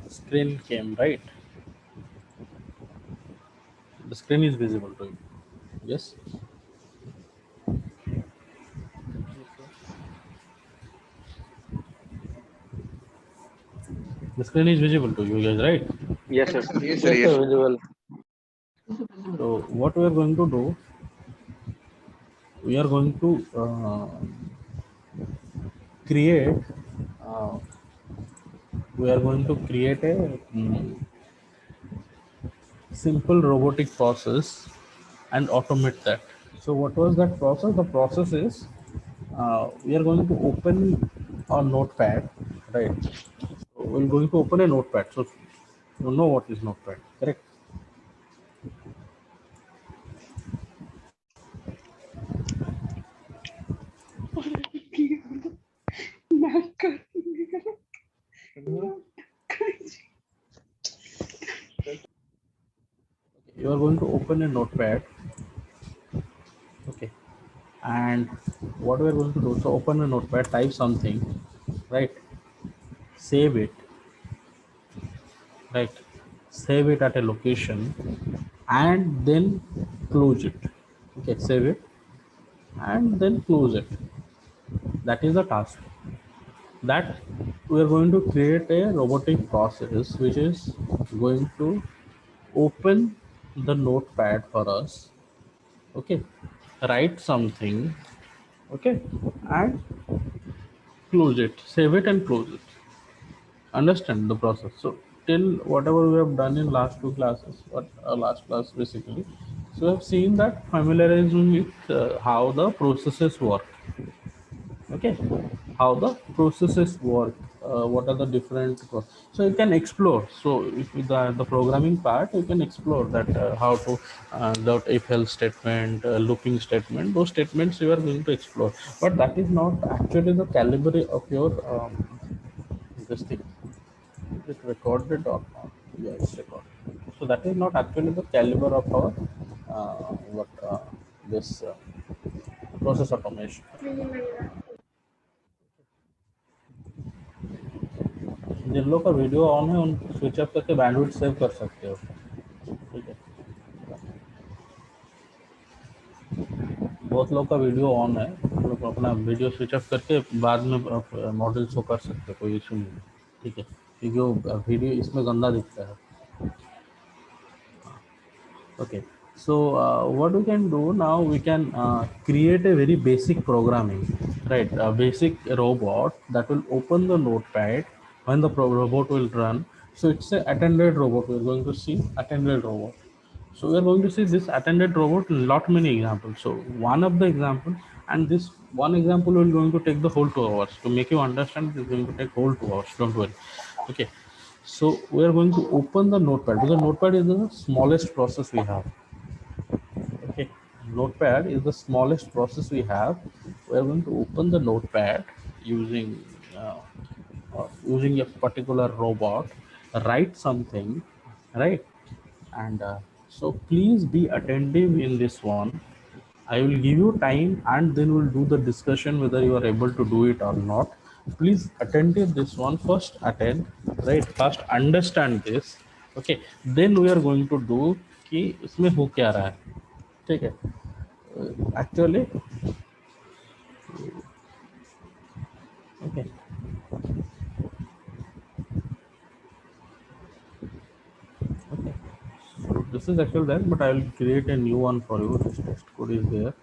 the screen came, right? The screen is visible to you. Yes. The screen is visible to you guys, right? Yes, sir. Yes, Yes, sir. sir, visual. So what we are going to do, we are going to create. Uh, we are going to create a simple robotic process and automate that. So what was that process? The process is we are going to open a notepad, right? So we're going to open a notepad. So you know what is notepad, correct? You are going to open a notepad, okay? And what we are going to do, so open a notepad, type something, right? Save it, right? Save it at a location and then close it. Okay, save it and then close it. That is the task. That we are going to create a robotic process which is going to open the notepad for us, okay, write something, okay, and close it, save it and close it. Understand the process. So till whatever we have done in last two classes, what last class basically, so we have seen that familiarizing with how the processes work, okay, how the processes work, what are the different so you can explore. So if with the programming part you can explore that how to that if else statement, looping statement, those statements you are going to explore, but that is not actually the caliber of your this thing. Is it recorded or not? Yeah, it's recorded. So that is not actually the caliber of our what this process automation. जिन लोग का video on है उन switch off करके bandwidth save कर सकते हो, ठीक है? बहुत लोग का वीडियो ऑन है, तो लोग अपना वीडियो स्विच ऑफ करके बाद में मॉडल शो कर सकते हो, कोई इशू नहीं है, ठीक है? क्योंकि वो वीडियो इसमें गंदा दिखता है. Okay, so what we can do now, we can create a very basic programming, right? A basic robot that will open the notepad when the robot will run. So it's a attended robot. We're going to see attended robot. So we are going to see this attended robot lot many examples. So one of the example, and this one example will going to take the whole 2 hours. To make you understand, it's going to take whole 2 hours. Don't worry. Okay. So we are going to open the notepad because notepad is the smallest process we have. Okay, notepad is the smallest process we have. We are going to open the notepad using using a particular robot, write something, right? And so please be attentive in this one. I will give you time and then we'll do the discussion whether you are able to do it or not. Please attentive this one, first attend, right? First understand this, okay? Then we are going to do कि इसमें हो क्या रहा है, ठीक है? Actually, okay. Okay, so this is actually there, but I will create a new one for you. This test code is there.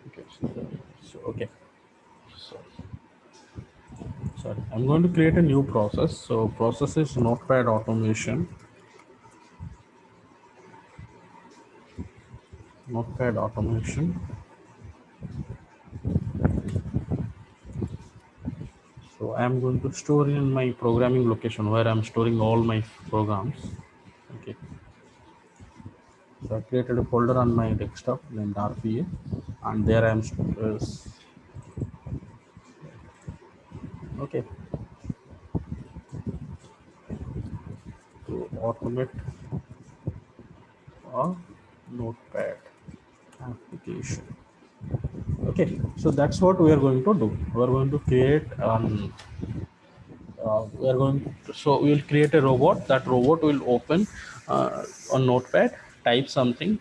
Okay, so okay, so sorry, I'm going to create a new process. So process is notepad automation. Notepad automation. So I'm going to store in my programming location where I'm storing all my programs. Okay. So I created a folder on my desktop named RPA, and there I am. Okay, to automate a notepad application. Okay, so that's what we are going to do. We are going to create we are going to, so we will create a robot. That robot will open on notepad, type something,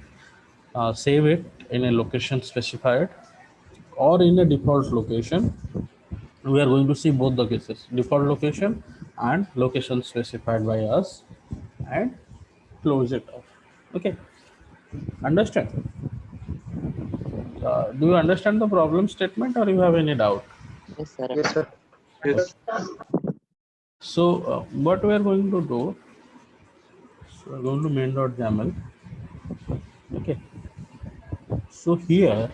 save it in a location specified or in a default location. We are going to see both the cases, default location and location specified by us, and close it off. Okay, understand? Do you understand the problem statement, or you have any doubt? Yes, sir. Yes, sir. Yes. So what we are going to do, so we're going to main.yaml. Okay, so here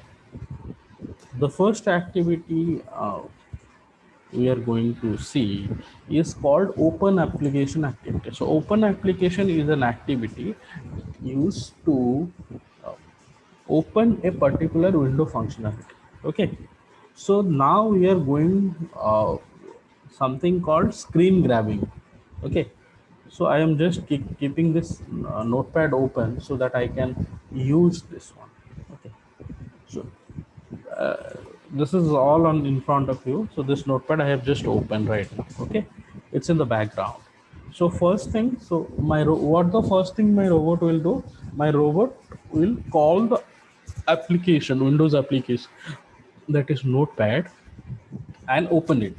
the first activity we are going to see is called open application activity. So open application is an activity used to uh, open a particular window functionality. Okay, so now we are going something called screen grabbing. Okay, so I am just keeping this notepad open so that I can use this one. Okay, so this is all on in front of you. So this notepad I have just opened right now. Okay, it's in the background. So first thing, so what the first thing my robot will do, my robot will call the application, Windows application, that is notepad, and open it.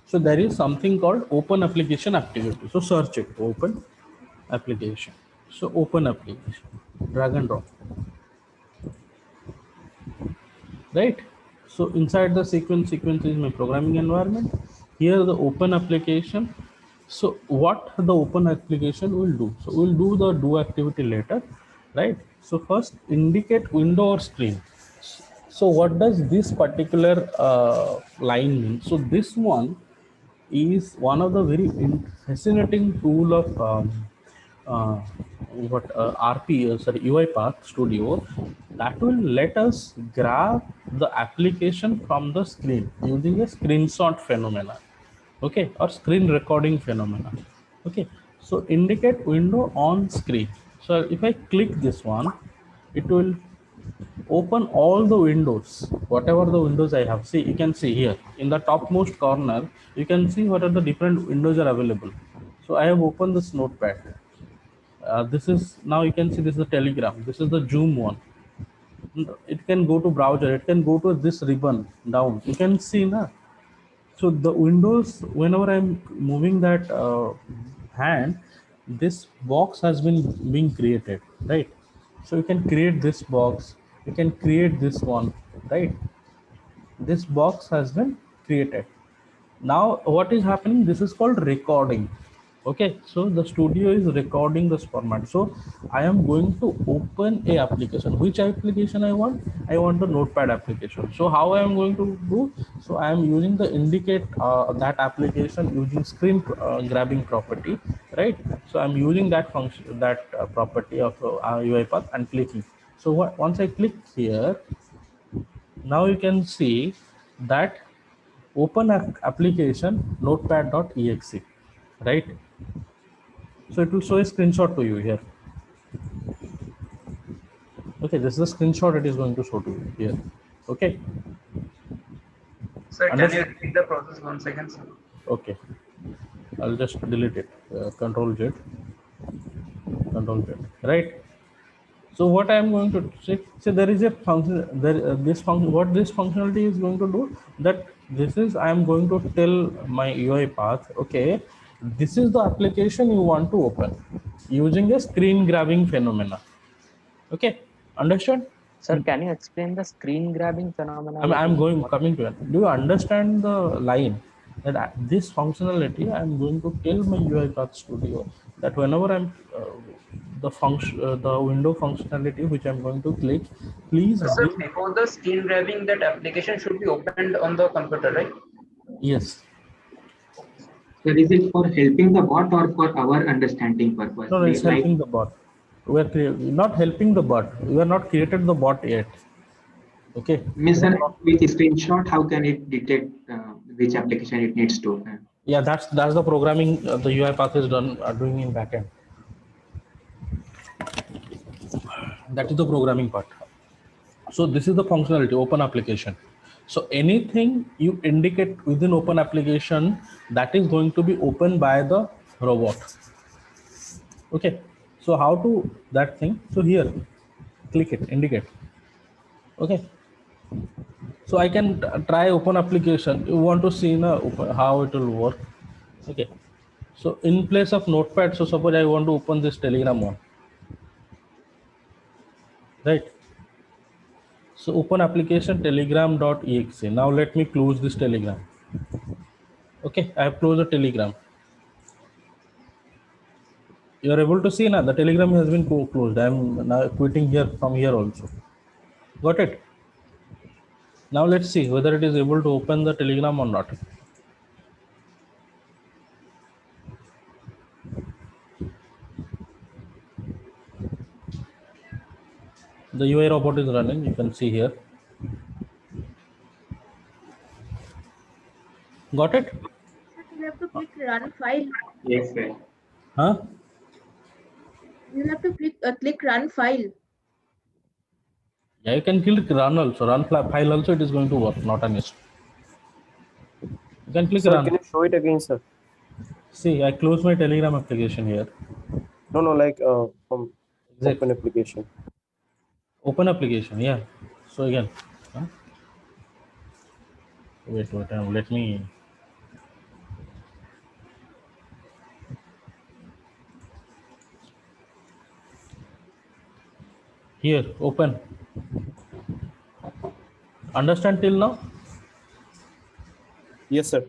So there is something called open application activity. So search it, open application. So open application, drag and drop, right? So inside the sequence is my programming environment. Here the open application. So what the open application will do, so we'll do the do activity later, right? So first indicate window or screen. So what does this particular line mean? So this one is one of the very fascinating tool of uh, sorry, UiPath Studio, that will let us grab the application from the screen using a screenshot phenomena, okay, or screen recording phenomena. Okay, so indicate window on screen. So if I click this one, it will open all the windows, whatever the windows I have. See, you can see here in the topmost corner, you can see what are the different windows are available. So I have opened this notepad. This is, now you can see this is the Telegram, this is the Zoom one. It can go to browser, it can go to this ribbon down, you can see now. So the windows, whenever I'm moving that hand, this box has been being created, right? So you can create this box, you can create this one, right? This box has been created. Now what is happening, this is called recording. Okay, so the studio is recording this format. So I am going to open a application. Which application I want the notepad application. So how I am going to do, so I am using the indicate that application using screen grabbing property, right? So I'm using that function, that property of UiPath, and clicking. So once I click here, now you can see that open application notepad.exe, right? So it will show a screenshot to you here. Okay, this is a screenshot it is going to show to you here. Okay, Sir, can you repeat the process once again, sir? okay, I'll just delete it. Control Z, right? So what I am going to say, there is a function there. This function, what this functionality is going to do, that this is, I am going to tell my UiPath, okay, this is the application you want to open using a screen grabbing phenomena. Okay, understood? Sir, can you explain the screen grabbing phenomenon? I'm coming to it. Do you understand the line that this functionality I'm going to tell my UiPath Studio that whenever I'm the window functionality which I'm going to click, please. So, sir, before the screen grabbing, that application should be opened on the computer, right? Yes. Sir, is it for helping the bot or for our understanding purpose? No, it's helping the bot. We are not helping the bot. We are not created the bot yet. Okay. Means then with screenshot, how can it detect which application it needs to open? Yeah, that's the programming. The UI path is doing in backend. That is the programming part. So this is the functionality, open application. So anything you indicate within open application, that is going to be opened by the robot. Okay. So how to that thing? So here, click it, indicate. Okay. So I can try open application. You want to see how it will work. Okay. So in place of notepad, so suppose I want to open this Telegram one. Right. So open application telegram.exe. Now let me close this Telegram. Okay, I have closed the Telegram. You are able to see now the Telegram has been closed. I am now quitting here from here also. Got it? Now let's see whether it is able to open the Telegram or not. The UI robot is running. You can see here. Got it? You have to click run file. Yes, sir. Huh? You have to click run file. Yeah, you can click run also. Run file also. It is going to work. Not an issue. You can click Sir, run. can you show it again, sir? See, I close my Telegram application here. No, like from Exit. open application. Open application. Yeah. So again. Huh? Wait. Let me. Here, open. Understand till now? Yes, sir.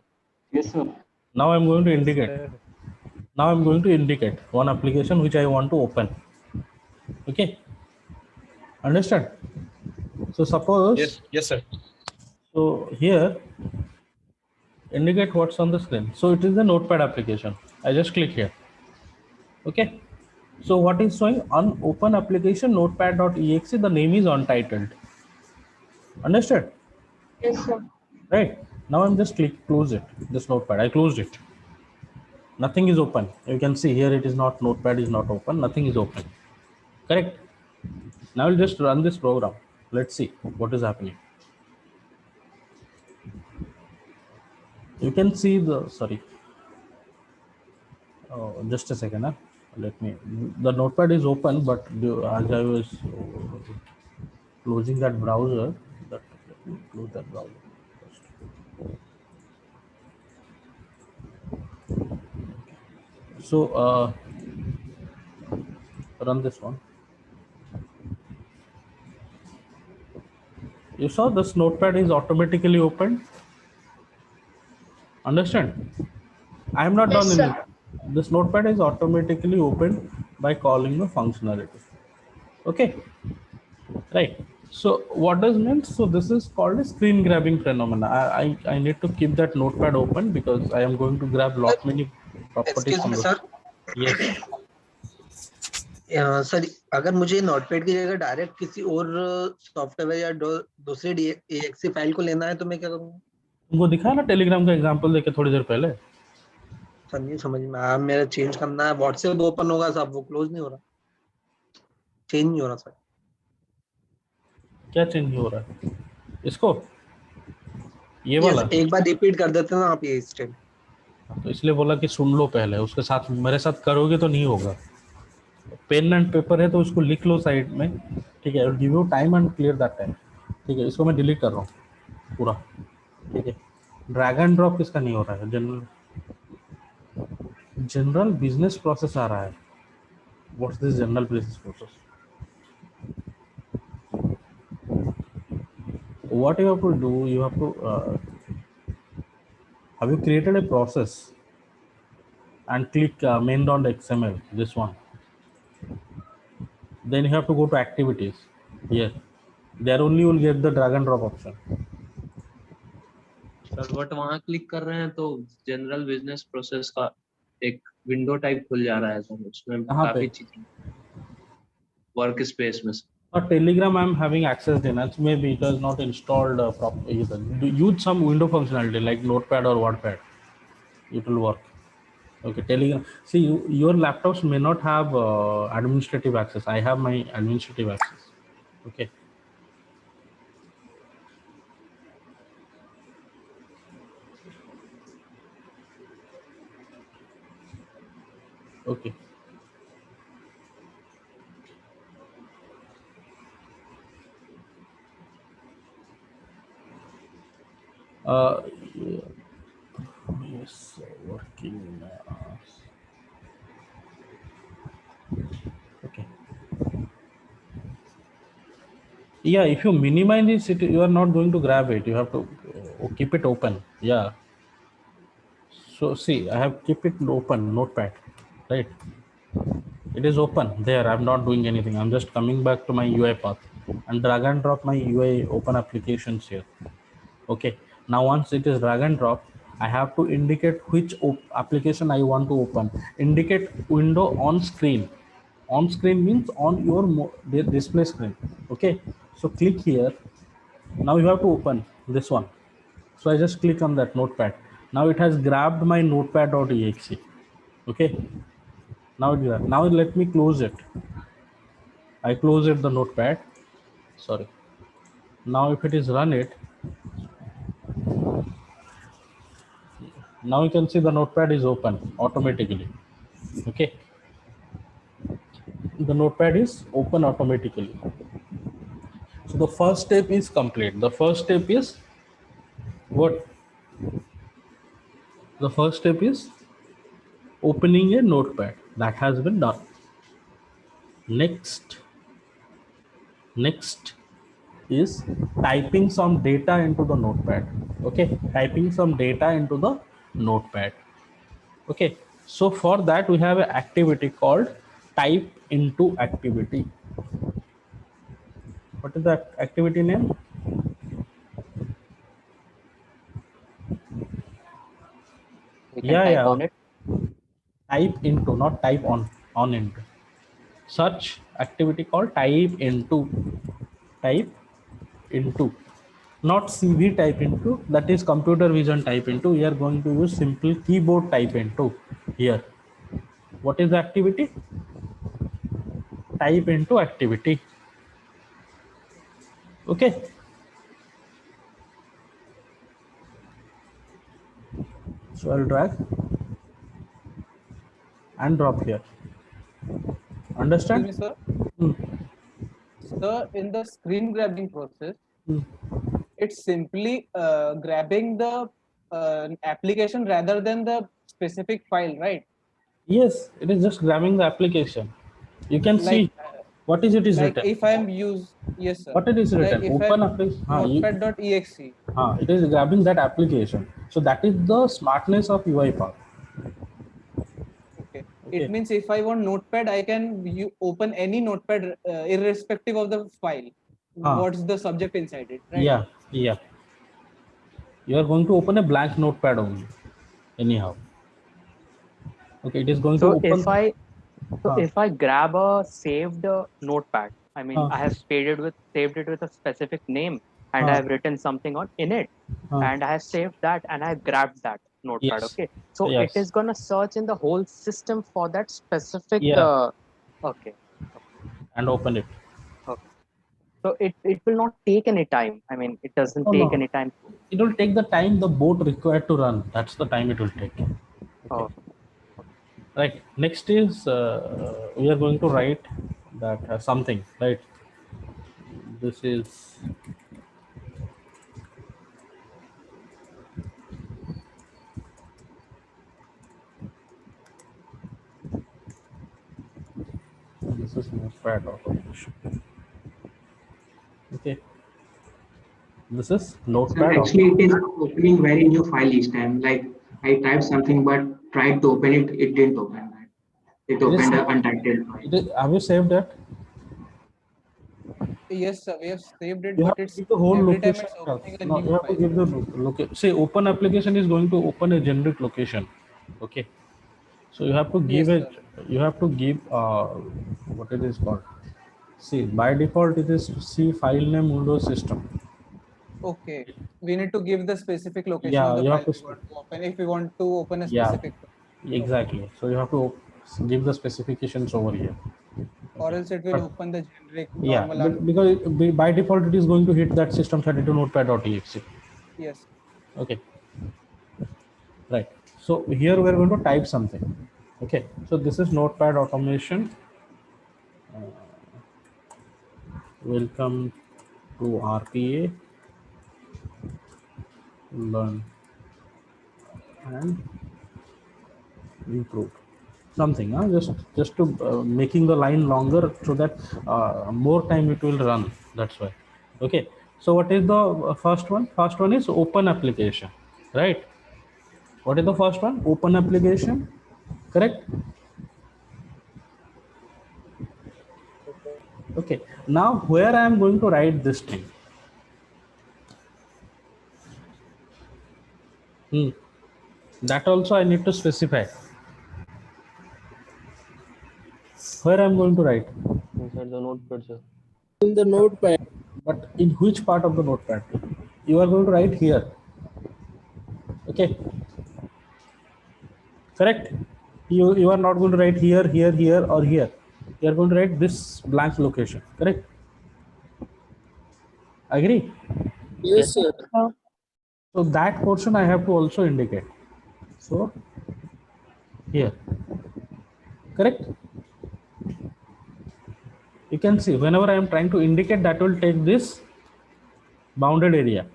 Yes, sir. Now I'm going to indicate. Now I'm going to indicate one application which I want to open. Okay. Understand? So suppose. Yes, sir. So here, indicate what's on the screen. So it is the notepad application. I just click here. Okay. So what is showing on open application notepad.exe, the name is untitled. Understood? Yes, sir. Right. Now I'm just close it. This notepad. I closed it. Nothing is open. You can see here it is not, notepad is not open. Nothing is open. Correct. Now I'll just run this program. Let's see what is happening. You can see the, sorry. Oh, just a second. Huh? The notepad is open, but as I was closing that browser, let me close that browser first. So run this one. You saw this notepad is automatically opened. Understand? I am not Yes, done sir. anything. This notepad is automatically opened by calling the functionality. Okay, right. So what does mean? So this is called a screen grabbing phenomena. I need to keep that notepad open because I am going to grab lot many properties excuse from me the. Sir Yes. Sir अगर मुझे notepad की जगह direct किसी और software या दूसरी XC file को लेना है तो मैं क्या करूँगा? तुमको दिखा ना टेलीग्राम का एग्जांपल देके थोड़ी देर पहले. सर नहीं समझ में आया. मेरा चेंज करना है. व्हाट्सएप ओपन होगा सब, वो क्लोज नहीं हो रहा, चेंज नहीं हो रहा सर. क्या चेंज नहीं हो रहा है इसको? ये वाला एक बार रिपीट कर देते ना आप ये स्टेप. तो इसलिए बोला कि सुन लो पहले, उसके साथ मेरे साथ करोगे तो नहीं होगा. पेन एंड पेपर है तो उसको लिख लो साइड में. ठीक है, give you time and clear that time. ठीक है, इसको मैं डिलीट कर रहा हूँ पूरा. ठीक है, ड्रैग एंड ड्रॉप किसका नहीं हो रहा है? जनरल बिजनेस प्रोसेस आ रहा है. What's this general business process? What you have to do, you have to have you created a process and click main.xml, this one. Then you have to go to activities here. There only you will get the drag and drop option. Sir but वहाँ click कर रहे हैं तो general business process का एक window type खुल जा रहा है सर. उसमें कहाँ पे? काफी चीजें. वर्क स्पेस में से? Telegram I'm having access in it. Maybe it was not installed either. Use some window functionality like Notepad or WordPad. It will work. Okay, Telegram. See, your laptops may not have administrative access. I have my administrative access. Okay. Okay. Yeah. Yes, working. Okay. Yeah, if you minimize this, you are not going to grab it. You have to keep it open. Yeah. So see, I have keep it open, Notepad, right? It is open there. I'm not doing anything. I'm just coming back to my UI path and drag and drop my UI open applications here. Okay. Now once it is drag and drop, I have to indicate which application I want to open. Indicate window on screen. On screen means on your display screen. Okay. So click here. Now you have to open this one. So I just click on that notepad. Now it has grabbed my notepad.exe. Okay. Now let me close it. I close it the notepad. Sorry. Now if it is run it, now you can see the notepad is open automatically. Okay. The notepad is open automatically. So the first step is complete. The first step is what? The first step is opening a notepad. That has been done. Next is typing some data into the notepad. Okay, typing some data into the notepad. Okay, so for that we have an activity called type into activity. What is that activity name? We can type on it. Type into, not type on into. Search activity called type into, not CV type into, that is computer vision type into. We are going to use simple keyboard type into here. What is the activity? Type into activity. Okay. So I'll drag and drop here. Understand? Excuse me, sir. Hmm. Sir, in the screen grabbing process, Hmm. it's simply grabbing the application rather than the specific file, right? Yes, it is just grabbing the application. You can see what is it is like written. if I'm yes sir. What it is written? Like if Open I'm application. notepad.exe. It is grabbing that application. So that is the smartness of UiPath. Okay. It means if I want notepad, I can open any notepad irrespective of the file. What's the subject inside it, right? Yeah. You are going to open a blank notepad only. Anyhow. Okay, it is going to open. If I grab a saved notepad, I mean, I have saved it with a specific name, and I have written something in it, and I have saved that, and I have grabbed that notepad. Yes. Okay, so Yes. it is gonna search in the whole system for that specific. Okay. And open it. Okay. So it will not take any time. I mean, it doesn't take any time. It will take the time the boat required to run. That's the time it will take. Okay. Oh. Right. Next is we are going to write that something. Right. This is notepad automation. Okay. This is notepad. So actually, it is opening very new file each time. Like I typed something, but tried to open it, it didn't open that. It opened an untitled file. Have you saved that? Yes, sir. We have saved it, You but have to it's give the whole every time location. it's opening a No, new you have to file. give the location. Say open application is going to open a generic location. Okay. So you have to give Yes, it. You have to give what it is called. See, by default it is C file name Windows system. Okay. We need to give the specific location Yeah, of the you have file to we want to open if we want to open a yeah, specific, exactly. So you have to give the specifications over here. or Okay. else it will But open the generic yeah, normal. because by default it is going to hit that system32 notepad.exe. Yes. Okay, right. So here we are going to type something. Okay, so this is notepad automation. Welcome to RPA. Learn and improve something. Just to making the line longer so that more time it will run. That's why. Okay. So what is the first one? First one is open application, right? What is the first one? Open application, correct? Okay. Now where I am going to write this thing? That also I need to specify. Where I am going to write? Inside the notepad, sir. In the notepad. But in which part of the notepad? You are going to write here. Okay. Correct? You are not going to write here, here, here, or here. You are going to write this blank location. Correct? Agree? Yes, sir. So that portion I have to also indicate. So here. Correct? You can see whenever I am trying to indicate, that will take this bounded area.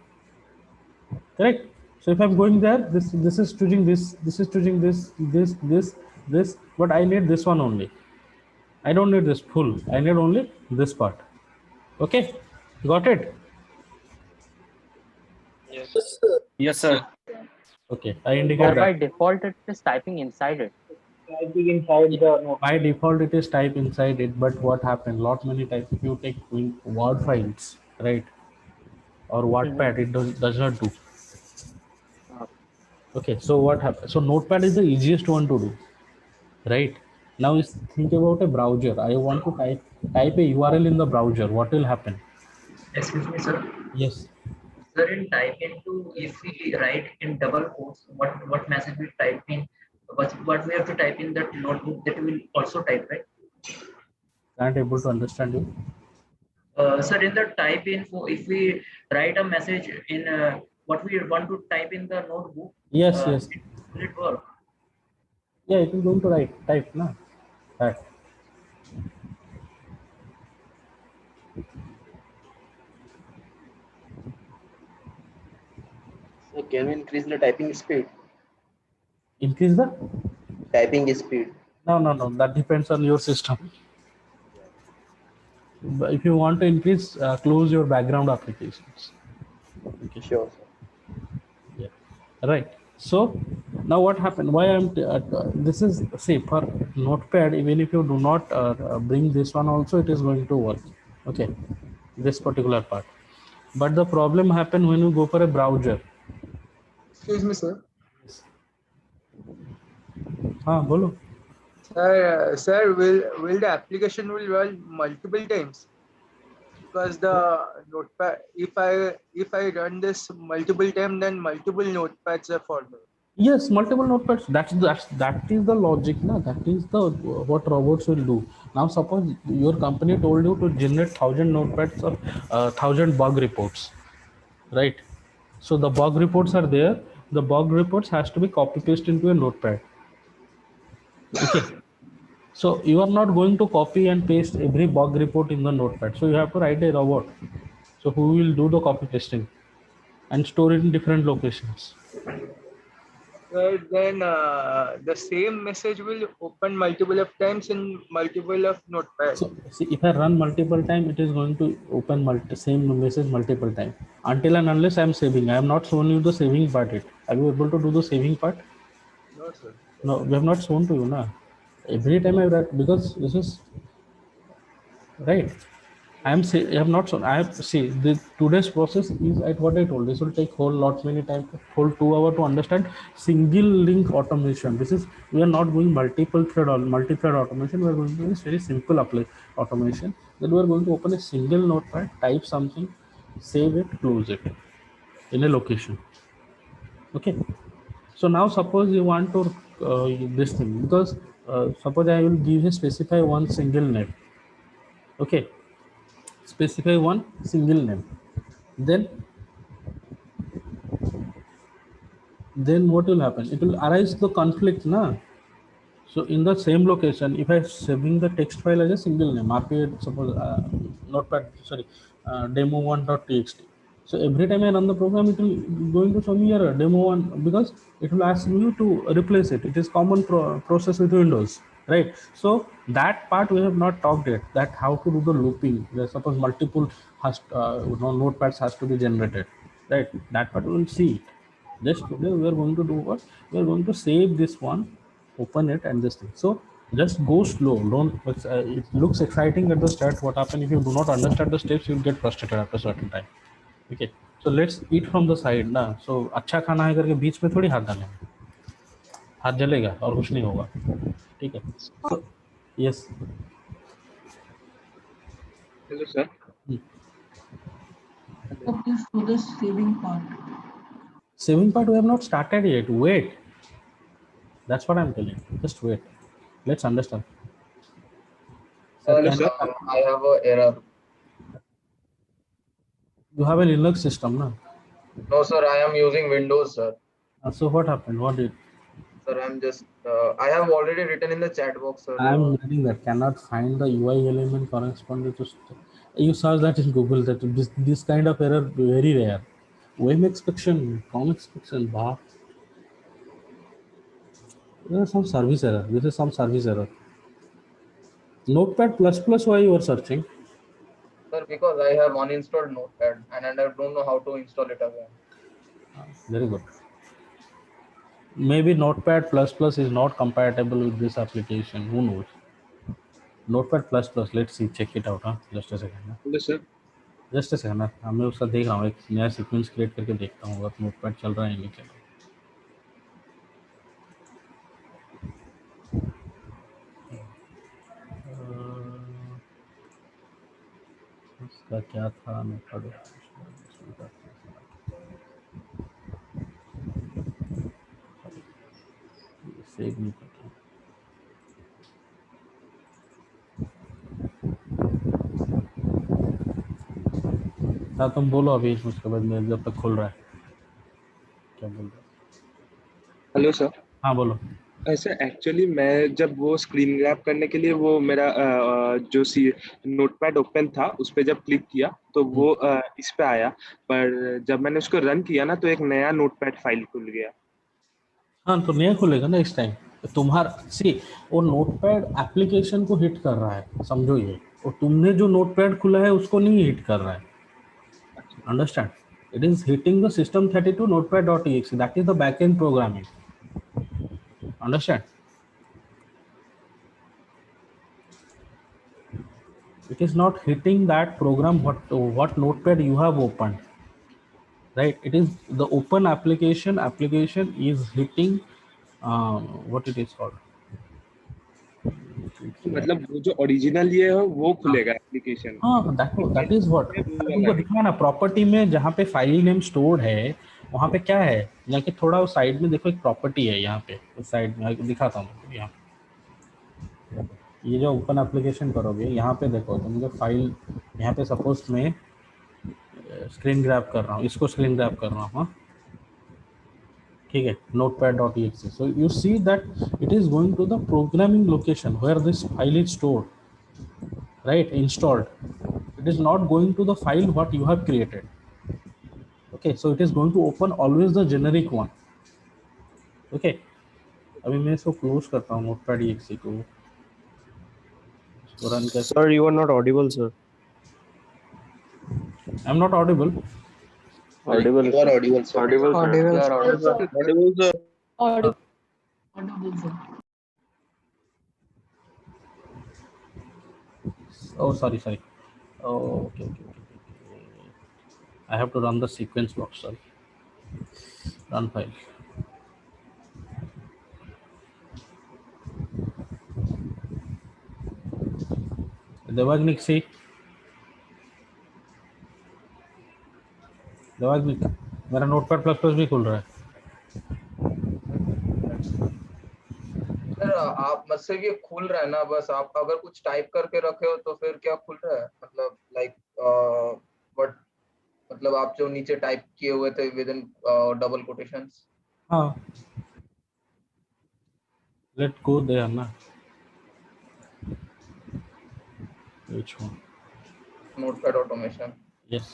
Correct? So if I'm going there, this is choosing this is choosing this, but I need this one only. I don't need this full. I need only this part. Okay, got it? Yes, sir. Yes, sir. Okay, I indicate Or by that. default, it is typing inside it. Typing inside the note. By default, it is type inside it, but what happened? Lot many types. If you take Word files, right, or Wattpad, it does not do. Okay, so what happens? So Notepad is the easiest one to do, right? Now think about a browser. I want to type a URL in the browser. What will happen? Excuse me, sir. Yes. Sir, in type into, if we write in double quotes, what message we type in, what we have to type in that notebook, that will also type, right? Can't able to understand you. Sir, in the type info, if we write a message in what we want to type in the notebook, Yes, yes. will it work? Yeah, it is going to type, na? That. So can we increase the typing speed? Increase the? Typing speed. No. That depends on your system. But if you want to increase, close your background applications. Okay. Sure, sir. Yeah. Right. So now what happened? Why I'm this is, see, for Notepad, even if you do not bring this one also, it is going to work. Okay, this particular part. But the problem happen when you go for a browser. Excuse me, sir. Bolo. Sir, will the application will run multiple times? Because the notepad, if I run this multiple times, then multiple notepads are followed. Yes, multiple notepads. That is the logic, na. That is the what robots will do. Now, suppose your company told you to generate 1,000 notepads or 1,000 bug reports, right? So the bug reports are there. The bug reports has to be copy paste into a notepad. Okay. So you are not going to copy and paste every bug report in the notepad. So you have to write a robot. So who will do the copy pasting and store it in different locations. Then the same message will open multiple of times in multiple of notepads. So see, if I run multiple time, it is going to open same message multiple time. Until and unless I am saving. I am not shown you the saving part. Are you able to do the saving part? No, sir. No, we have not shown to you, na. Every time I write, because this is right. I am not so. I have see the today's process is at what I told. This will take whole lots many time, whole 2 hour to understand single link automation. This is we are not going multi-thread automation. We are going to do this very simple automation. Then we are going to open a single notepad, type something, save it, close it in a location. Okay. So now suppose you want to this thing because suppose I will give you specify one single name. Okay, specify one single name. Then what will happen? It will arise the conflict, na? So in the same location, if I saving the text file as a single name, RPA suppose notepad demo1.txt. So every time I run the program, it will going to show me here demo1 because it will ask you to replace it. It is common process with Windows, right? So that part we have not talked yet. That how to do the looping. Suppose multiple notepads has to be generated, right? That part we will see. Just today we are going to do what? We are going to save this one, open it and this thing. So just go slow. Don't. It looks exciting at the start. What happen if you do not understand the steps? You'll get frustrated after a certain time. Okay. So let's eat from the side ना. So अच्छा खाना है करके बीच में थोड़ी हाथ डालें. हाथ जलेगा और कुछ नहीं होगा. ठीक है. So yes. Hello, sir. Please do the saving part. Saving part we have not started yet. Wait. That's what I'm telling. Just wait. Let's understand. Hello, sir. I have an error. You have a Linux system, na? No, sir. I am using Windows, sir. So what happened? What did? Sir, I'm just. I have already written in the chat box, sir. I'm reading that. Cannot find the UI element corresponding to. You search that in Google. That this kind of error very rare. WAM exception, COM exception, bar. There is some service error. This is some service error. Notepad++. Why you are searching? Sir, because I have uninstalled Notepad and I don't know how to install it again. Very good. Maybe Notepad++ is not compatible with this application. Who knows? Notepad++. Let's see. Check it out. Huh? Just a second. Hello, sir. Just a second ना मैं उसका देख रहा हूँ. एक नया sequence create करके देखता हूँ अगर नोटपैड चल रहा है नहीं चल रहा. उसका क्या था नोटपैड सेव नहीं करता. हाँ तुम बोलो अभी उसके बाद मैं जब तक खुल रहा है. क्या बोल रहे हो? Hello sir. हाँ बोलो. ऐसे एक्चुअली मैं जब वो स्क्रीन ग्रैब करने के लिए वो मेरा जो नोटपैड ओपन था उस पर जब क्लिक किया तो वो इस पे आया, पर जब मैंने उसको रन किया ना तो एक नया नोटपैड फाइल खुल गया. हाँ तो नया खुलेगा ना इस टाइम. तुम्हारा सी वो नोटपैड एप्लीकेशन को हिट कर रहा है, समझो ये. और तुमने जो नोटपैड खुला है उसको नहीं हिट कर रहा है. Understand? It is hitting the system32 notepad.exe. That is the backend programming. Understand? It is not hitting that program what notepad you have opened. Right? It is the open application is hitting what it is called. मतलब वो जो original ये है वो खुलेगा application. हाँ that is what तुमको दिखा ना. प्रॉपर्टी में जहाँ पे फाइल नेम स्टोर्ड है वहाँ पे क्या है, यहाँ के थोड़ा साइड में देखो एक प्रॉपर्टी है. यहाँ पे उस साइड में दिखाता हूँ. यहाँ ये जो ओपन एप्लीकेशन करोगे यहाँ पे देखो तुम जो फाइल यहाँ पे सपोज मैं स्क्रीन ग्रैब कर रहा हूँ, इसको स्क्रीन ग्रैब कर रहा हूँ. ठीक है, notepad.exe. So you see that it is going to the programming location where this file is stored, right? Installed. It is not going to the file what you have created. Okay, so it is going to open always the generic one. Okay, अभी मैं इसको close करता हूँ notepad.exe को. Run कर. Sir, you are not audible, sir. I'm not audible. Audible. You are audible, sir. Audible, sir. Audible, You are audible. Audible, sir. Audible, sir. Oh, sorry. Oh, okay, okay, okay, okay. I have to run the sequence block. Sorry. Run file. देवाग्निक सी देवाग्निक मेरा notepad plus plus भी खुल रहा है। Sir आप मतलब ये खुल रहा है ना, बस आप अगर कुछ टाइप करके रखे हो तो फिर क्या खुल रहा है, मतलब लाइक व्हाट, मतलब आप जो नीचे टाइप किए हुए थे विद इन डबल कोटेशंस। हाँ, लेट गो देयर ना। Which one? Notepad automation. Yes.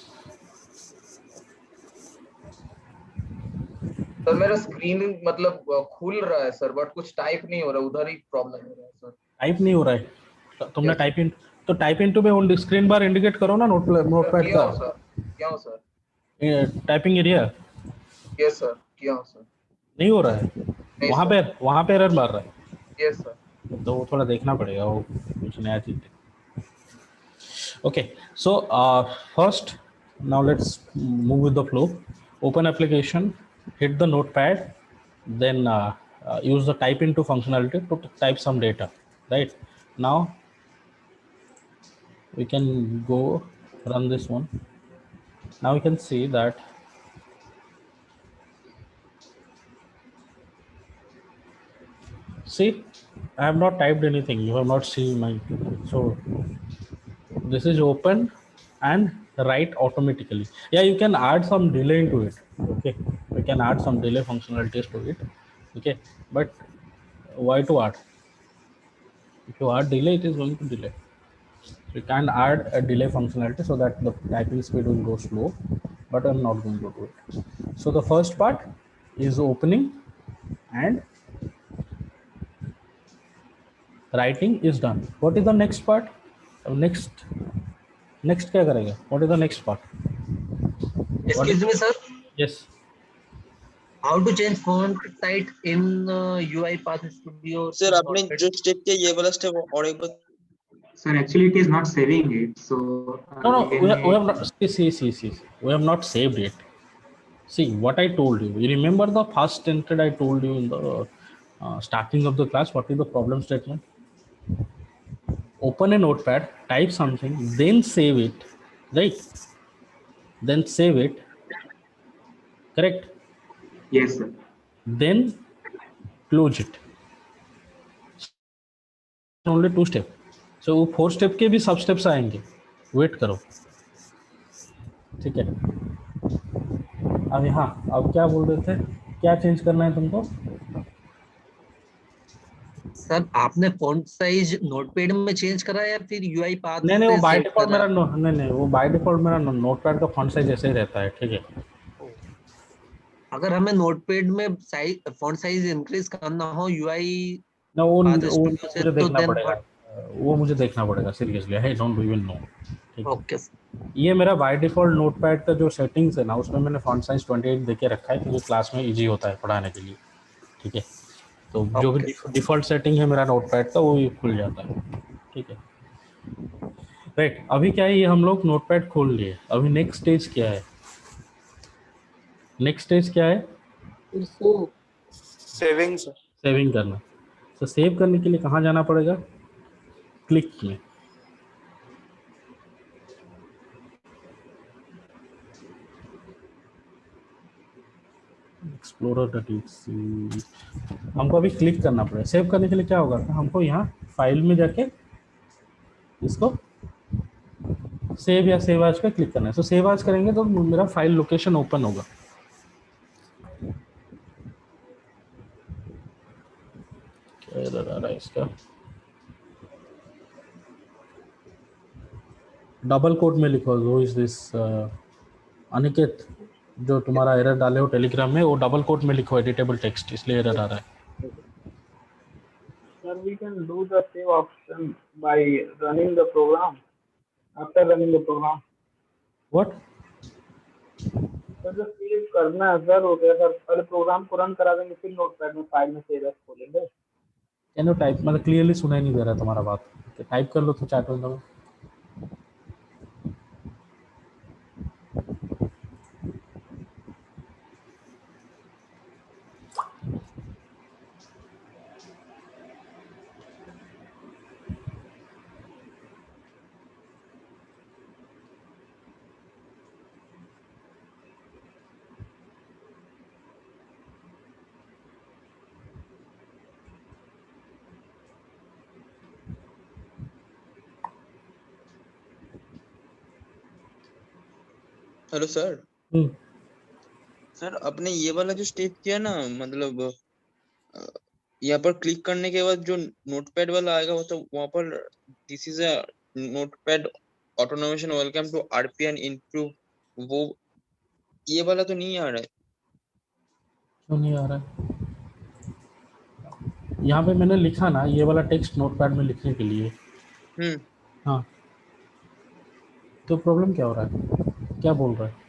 Sir मेरा स्क्रीन मतलब खुल रहा है सर, बट कुछ टाइप नहीं हो रहा, उधर ही प्रॉब्लम हो रहा है सर। टाइप नहीं हो रहा है तुमने टाइप इन तो टाइप इन टू पे स्क्रीन बार इंडिकेट करो ना नोटपैड किया का हो सर, किया हो sir. Typing area. Yes sir, किया हो सर। नहीं हो रहा है वहाँ पे एरर मार रहा है। Yes sir. तो वो थोड़ा देखना पड़ेगा, वो कुछ नया चीज। Okay, so first now let's move with the flow. Open application, hit the notepad, then use the type into functionality to type some data. Right now we can go run this one. Now we can see that see I have not typed anything. You have not seen my, so this is open and write automatically. Yeah, you can add some delay into it. Okay, we can add some delay functionalities to it. Okay, but why to add? If you add delay, it is going to delay. So you can add a delay functionality so that the typing speed will go slow, but I'm not going to do it. So the first part is opening and writing is done. What is the next part? Next क्या करेगा? What is the next part? Excuse me, sir. Yes. How to change font type in UiPath Studio? Sir, आपने जो step किया ये वाला step Audible. Sir, actually it is not saving it. So No, we have not. See. We have not saved it. See what I told you. You remember the first sentence I told you in the starting of the class? What is the problem statement? Open a notepad, type something, then save it, right? Then save it. Correct? Yes, sir. Then close it. Only 2 steps. So 4 step के भी सब steps आएंगे, wait करो, ठीक है। अब हाँ, अब क्या बोल रहे थे, क्या चेंज करना है तुमको? सर आपने फॉन्ट साइज नोटपैड में चेंज करा या फिर UiPath? नहीं वो बाय डिफॉल्ट मेरा नहीं वो बाय डिफॉल्ट मेरा नोटपैड का फॉन्ट साइज ऐसे ही रहता है, ठीक है। अगर हमें नोटपैड में साइज फॉन्ट साइज इंक्रीज करना हो UI ना वो मुझे देखना पड़ेगा, वो मुझे देखना पड़ेगा seriously, I don't even know. Okay, ये मेरा बाय डिफॉल्ट नोटपैड का जो सेटिंग्स है ना, उसमें मैंने फॉन्ट साइज 28 देके रखा है क्योंकि क्लास में इजी होता है पढ़ाने के लिए, ठीक है। तो जो भी डिफॉल्ट सेटिंग है मेरा नोटपैड का वो खुल जाता है, ठीक है। राइट, अभी क्या है, ये हम लोग नोटपैड खोल लिए। अभी नेक्स्ट स्टेज क्या है? नेक्स्ट स्टेज क्या है? Saving sir. सेविंग करना। तो सेव करने के लिए कहाँ जाना पड़ेगा? क्लिक में। एक्सप्लोरर हमको अभी क्लिक करना पड़ेगा। सेव करने के लिए क्या होगा, हमको यहाँ फाइल में जाके इसको सेव या सेव आज पे क्लिक करना है। तो सेव आज करेंगे तो मेरा फाइल लोकेशन ओपन होगा। क्या एरर आ रहा है इसका? डबल कोट में लिखो, वो इज दिस अनिकेत, जो तुम्हारा एरर डाले हो टेलीग्राम में, वो डबल कोट में लिखो एडिटेबल टेक्स्ट, इसलिए एरर आ रहा है। Sir, we can do the save option by running the program. After running the program. What? Sir, जो सेव करना है सर, हो गया सर, पहले प्रोग्राम को रन करा देंगे, फिर नोटपैड में फाइल में सेव एज खोलेंगे। Can you type? मतलब क्लियरली सुनाई नहीं दे रहा है तुम्हारा बात, टाइप कर लो तो चैट विंडो में। Hello sir. हम्म, सर आपने ये वाला जो स्टेप किया ना, मतलब यहाँ पर क्लिक करने के बाद जो नोटपैड वाला आएगा वो तो वहां पर this is a notepad automation welcome to RPN improve, वो ये वाला तो नहीं आ रहा है। क्यों नहीं आ रहा है? यहाँ पे मैंने लिखा ना ये वाला टेक्स्ट नोटपैड में लिखने के लिए। हम्म। हाँ, तो प्रॉब्लम क्या हो रहा है, क्या बोल रहा है?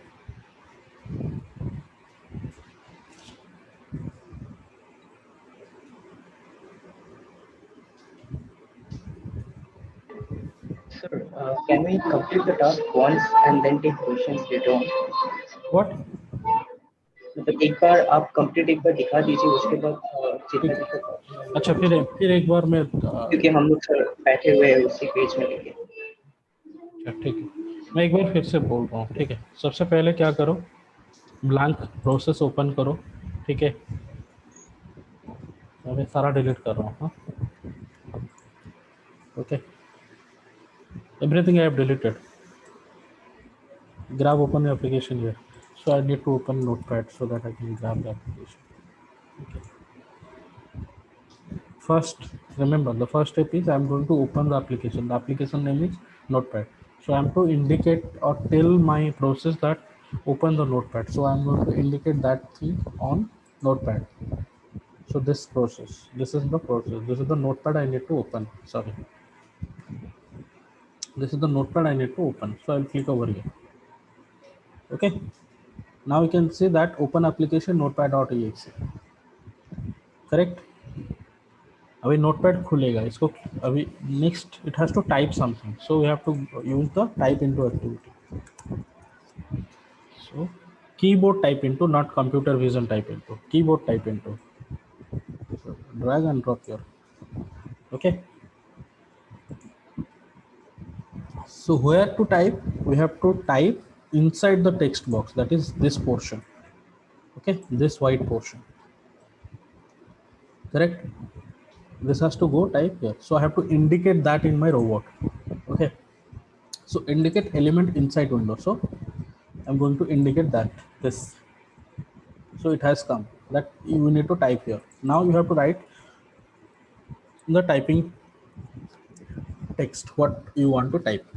Sir, can we complete the task once and then take questions later on? What? मतलब एक बार आप कंप्लीट एक बार दिखा दीजिए, उसके बाद जितना ठीक, दिक्कत अच्छा फिर एक बार मैं क्योंकि हम लोग सर बैठे हुए हैं उसी पेज में लेके। अच्छा ठीक है, मैं एक बार फिर से बोल रहा हूँ। ठीक है, सबसे पहले क्या करो, ब्लैंक प्रोसेस ओपन करो। ठीक है, मैं सारा डिलीट कर रहा हूँ। हाँ, okay, everything I have deleted. grab open the application here, so I need to open notepad so that I can grab the application. First, remember the first step is I'm going to open the application name is notepad, so I'm to indicate or tell my process that open the notepad, so I'm going to indicate that thing on notepad. So this process, this is the process, this is the notepad I need to open. Sorry, this is the notepad I need to open, so I'll click over here. Okay, now you can see that open application notepad.exe. Correct, अभी notepad खुलेगा, इसको अभी next it has to type something, so we have to use the type into activity. So keyboard type into, not computer vision type into, keyboard type into. Drag and drop your. Okay, so where to type, we have to type inside the text box, that is this portion. Okay, this white portion, correct? This has to go type here, so I have to indicate that in my robot. Okay, so indicate element inside window, so I'm going to indicate that this, so it has come, that you need to type here. Now you have to write the typing text what you want to type.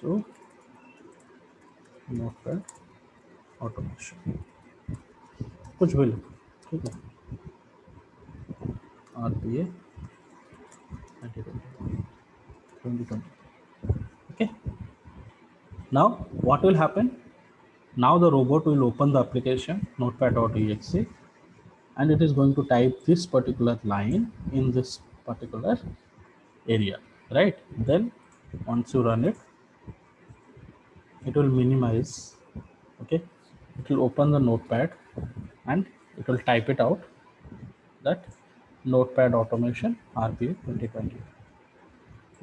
So notepad automation कुछ भी लो, ठीक है, RPA 2020. Okay, now what will happen, now the robot will open the application notepad.exe and it is going to type this particular line in this particular area, right? Then once you run it, it will minimize. Okay, it will open the notepad and it will type it out, that notepad automation RPA 2020.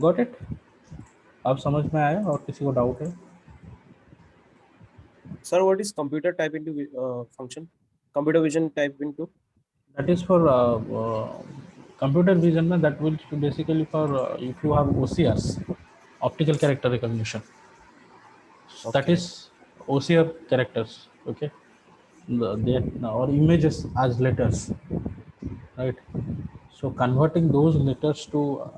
Got it? अब समझ में आया और किसी को doubt है? Sir, what is computer type into function? Computer vision type into? That is for computer vision, that will basically for if you have OCRs, optical character recognition. Okay. That is OCR characters. Okay, they or images as letters, right? So converting those letters to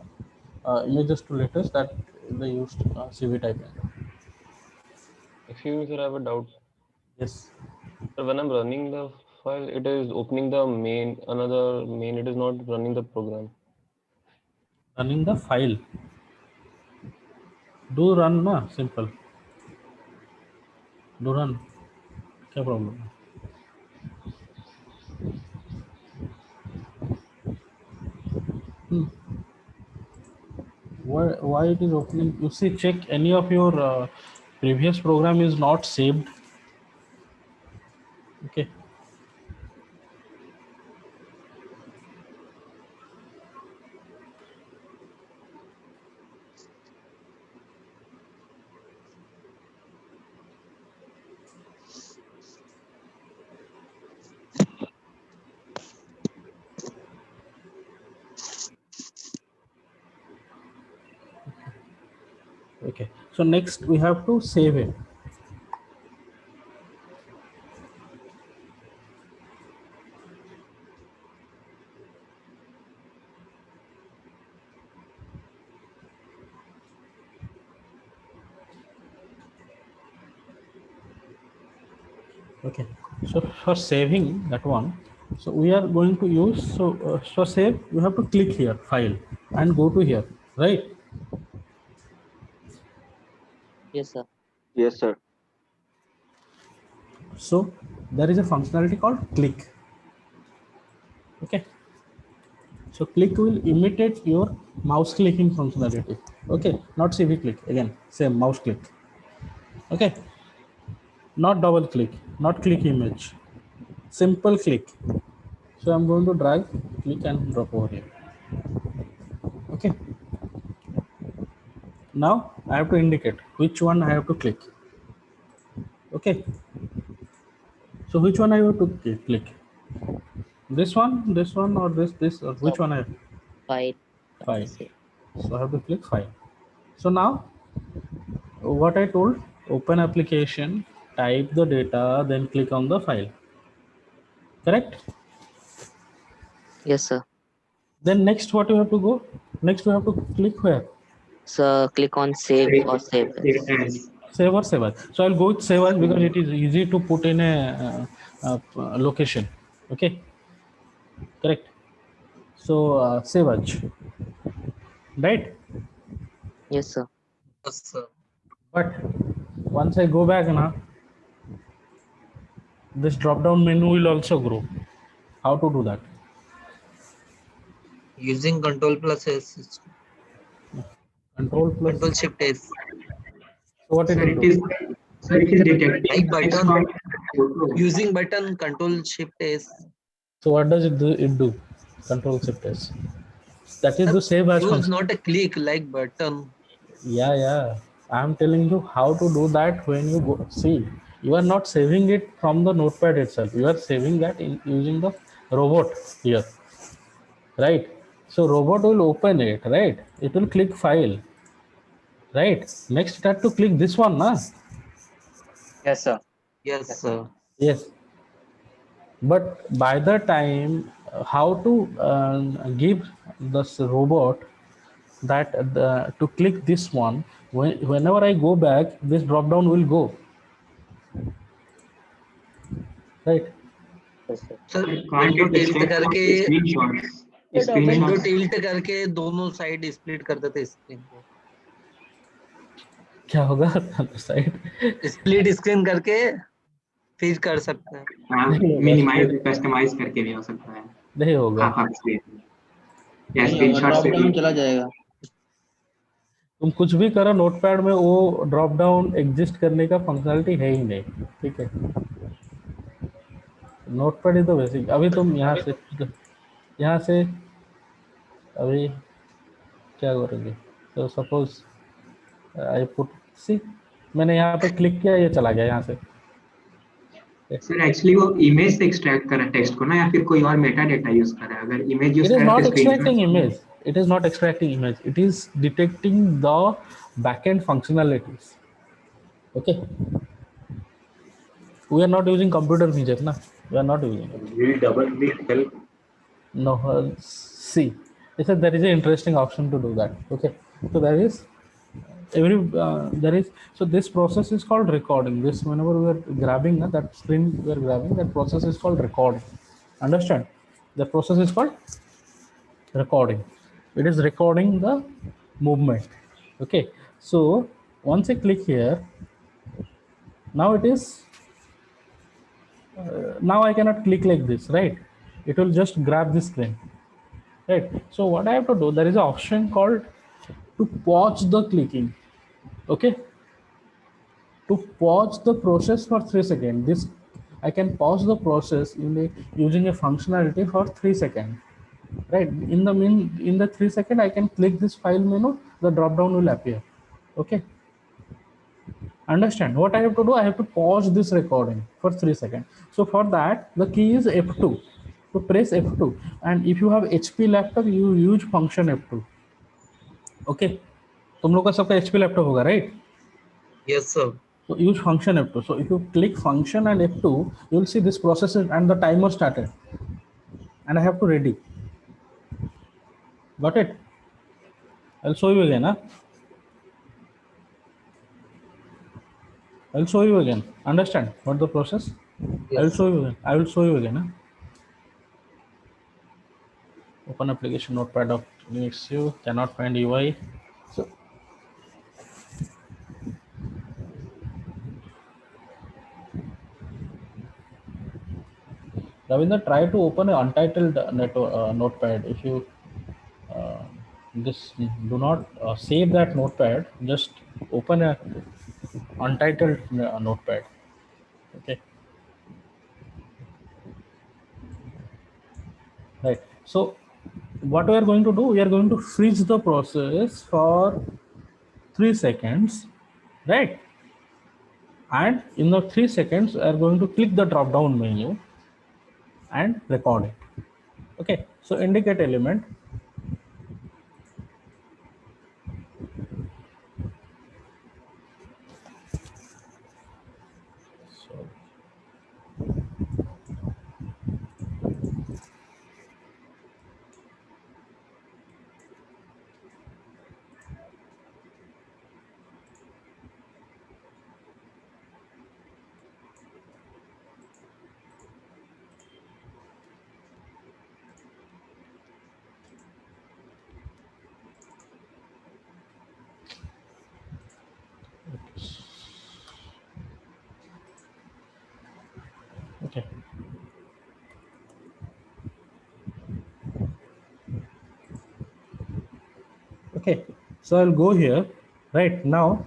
images to letters, that they used CV typing. Excuse me, sir, I have a doubt. Yes. So when I'm running the file, it is opening the main, another main, it is not running the program. Running the file. Do run na, simple. Do run. क्या problem है? Why it is opening? You see, check any of your previous program is not saved. Okay. Okay, so next we have to save it. Okay, so for saving that one, so we are going to use, so for save you have to click here, file, and go to here, right? Yes, sir. Yes, sir. So there is a functionality called click. Okay, so click will imitate your mouse clicking functionality. Okay, not CV click, again same mouse click. Okay, not double click, not click image, simple click. So I'm going to drag, click, and drop over here. Okay, now I have to indicate which one I have to click. Okay, so which one I have to click? This one, or this, or which one I have? File. File. So I have to click file. So now what I told, open application, type the data, then click on the file. Correct? Yes, sir. Then next what you have to go? Next you have to click where? So click on save or save as. Save or save as. So I'll go with save as because it is easy to put in a location. Okay, correct. So save as, right? Yes, sir. Yes, sir. But once I go back now, this drop down menu will also grow. How to do that? Using Control plus S. Control plus Control Shift S. So what Sir, it it will is, do? sir, it is detecting Like text button. from Using button Control Shift S. So what does it do? It do Control Shift S. That is the save as Use function. not a click like button. Yeah. I'm telling you how to do that. When you go, see, you are not saving it from the notepad itself. You are saving that in using the robot here, right? So robot will open it, right? It will click file, right? Next it had to click this one, na? Yes, sir. Yes, sir. Yes. But by the time how to give this robot that to click this one, whenever I go back, this drop down will go, right? Yes, sir. Sir can't window it tilt extract करके screenshots? Window Screenshots. Tilt करके दोनों side split कर देते screen को क्या होगा side split screen करके फिर कर सकते हैं मिनिमाइज कस्टमाइज करके भी हो सकता है। नहीं होगा। हाँ या स्क्रीनशॉट से भी चला जाएगा। तुम कुछ भी करो नोटपैड में, वो ड्रॉप डाउन एग्जिस्ट करने का फंक्शनलिटी है ही नहीं, ठीक है। Notepad is the basic. अभी तुम यहाँ से अभी क्या करोगे? तो सपोज आई पुट सी, मैंने यहाँ पे क्लिक किया, ये चला गया यहाँ से। सर एक्चुअली वो इमेज से एक्सट्रैक्ट कर रहा है टेक्स्ट को ना, या फिर कोई और मेटा डेटा यूज कर रहा है? अगर इमेज यूज It is कर रहा not है तो extracting screenshot image. It is not extracting image. It is detecting the backend functionalities. Okay. We are not using computer vision, na? We are not using it. Will double click help? No. See, there is an interesting option to do that. Okay. So there is so this process is called recording. This, whenever we are grabbing that screen, we are grabbing, that process is called recording. Understand? The process is called recording. It is recording the movement. Okay, so once I click here, now it is now I cannot click like this, right? It will just grab the screen, right? So what I have to do, there is an option called to pause the clicking. Okay, to pause the process for 3 seconds. This I can pause the process using a functionality for 3 seconds. Right, in the 3 seconds I can click this file menu, the drop down will appear. Okay, understand? What I have to do, I have to pause this recording for 3 seconds. So for that, the key is F2. To press F2, and if you have HP laptop, you use function F2. Okay, तुम लोग का सबका HP laptop होगा, right? Yes, sir. So use function F2. So if you click function and F2, you will see this process and the timer started. And I have to ready. Got it? I'll show you again. I'll show you again. Understand what the process? Yes. I'll show you again. I will show you again. Open application notepad of needs you cannot find UI. So Ravinder, try to open an untitled notepad. If you this do not save that notepad, just open a untitled notepad. Okay. Right. So what we are going to do, we are going to freeze the process for 3 seconds, right? And in the 3 seconds, we are going to click the drop down menu and record it. Okay. So indicate element. Okay. Okay, so I'll go here. Right now,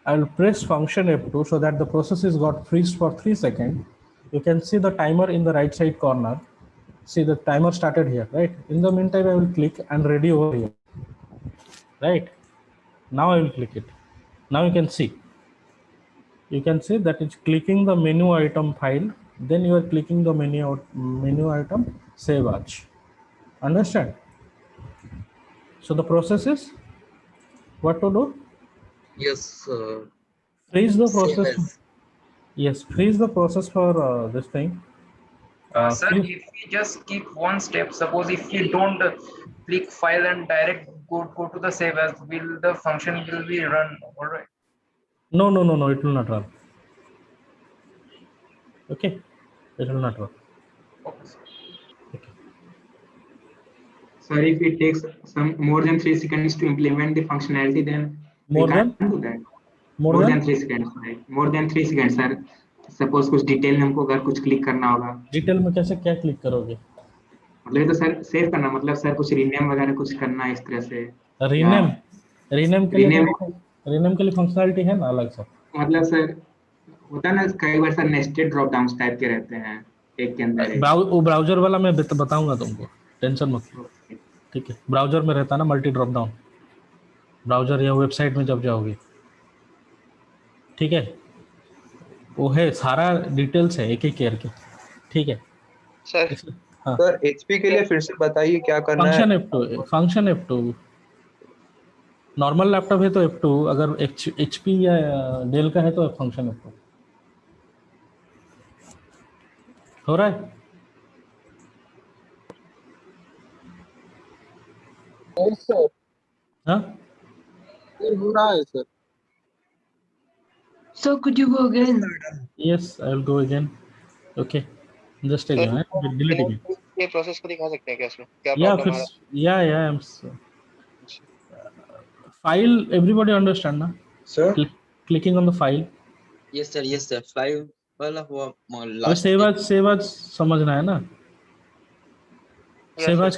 I'll press function F2 so that the process is got freezed for 3 seconds. You can see the timer in the right side corner. See the timer started here, right? In the meantime, I will click and ready over here. Right? Now I will click it. Now you can see. You can see that it's clicking the menu item file. Then you are clicking the menu item save as. Understand? So the process is what to do? Yes. Freeze the Same process. as. Yes, freeze the process for this thing. Sir, if we just keep one step, suppose if we don't click file and direct go to the save as, will the function will be run? All right. No, it will not run. Okay, it will not run. Sir, if it takes some more than 3 seconds to implement the functionality, then more we can't do that. More than 3 seconds, right? More than 3 seconds, sir. Suppose कुछ detail में हमको अगर कुछ click करना होगा. Detail में कैसे क्या क्लिक करोगे? मतलब तो सर सेव करना, मतलब सर कुछ रीनेम वगैरह कुछ करना इस तरह से. रीनेम के लिए फंक्शनैलिटी है ना अलग से. मतलब सर होता ना कई बार sir nested drop downs type के रहते हैं एक के अंदर. वो ब्राउजर वाला मैं बताऊंगा तुमको, टेंशन मत लो. ठीक है, ब्राउजर में रहता ना मल्टी ड्रॉप डाउन. ब्राउजर या वेबसाइट में जब जाओगे, ठीक है, वो है सारा डिटेल्स है एक एक करके. ठीक है सर. सर HP के लिए फिर से बताइए क्या करना है. Function F2. नॉर्मल लैपटॉप है तो F2, अगर HP या डेल का है तो फंक्शन F2. हो रहा है? सर. हाँ हो रहा है sir. So could you go again? Yes, I will go again. Okay, just again. Delete again. ये प्रोसेस को दिखा सकते हैं क्या इसमें? क्या Yeah, प्रॉब्लम आ रहा है? yeah. I'm file. Everybody understand ना? Sir. Clicking on the file. Yes sir. File वाला हुआ last. सेव आज समझना है ना? सेव आज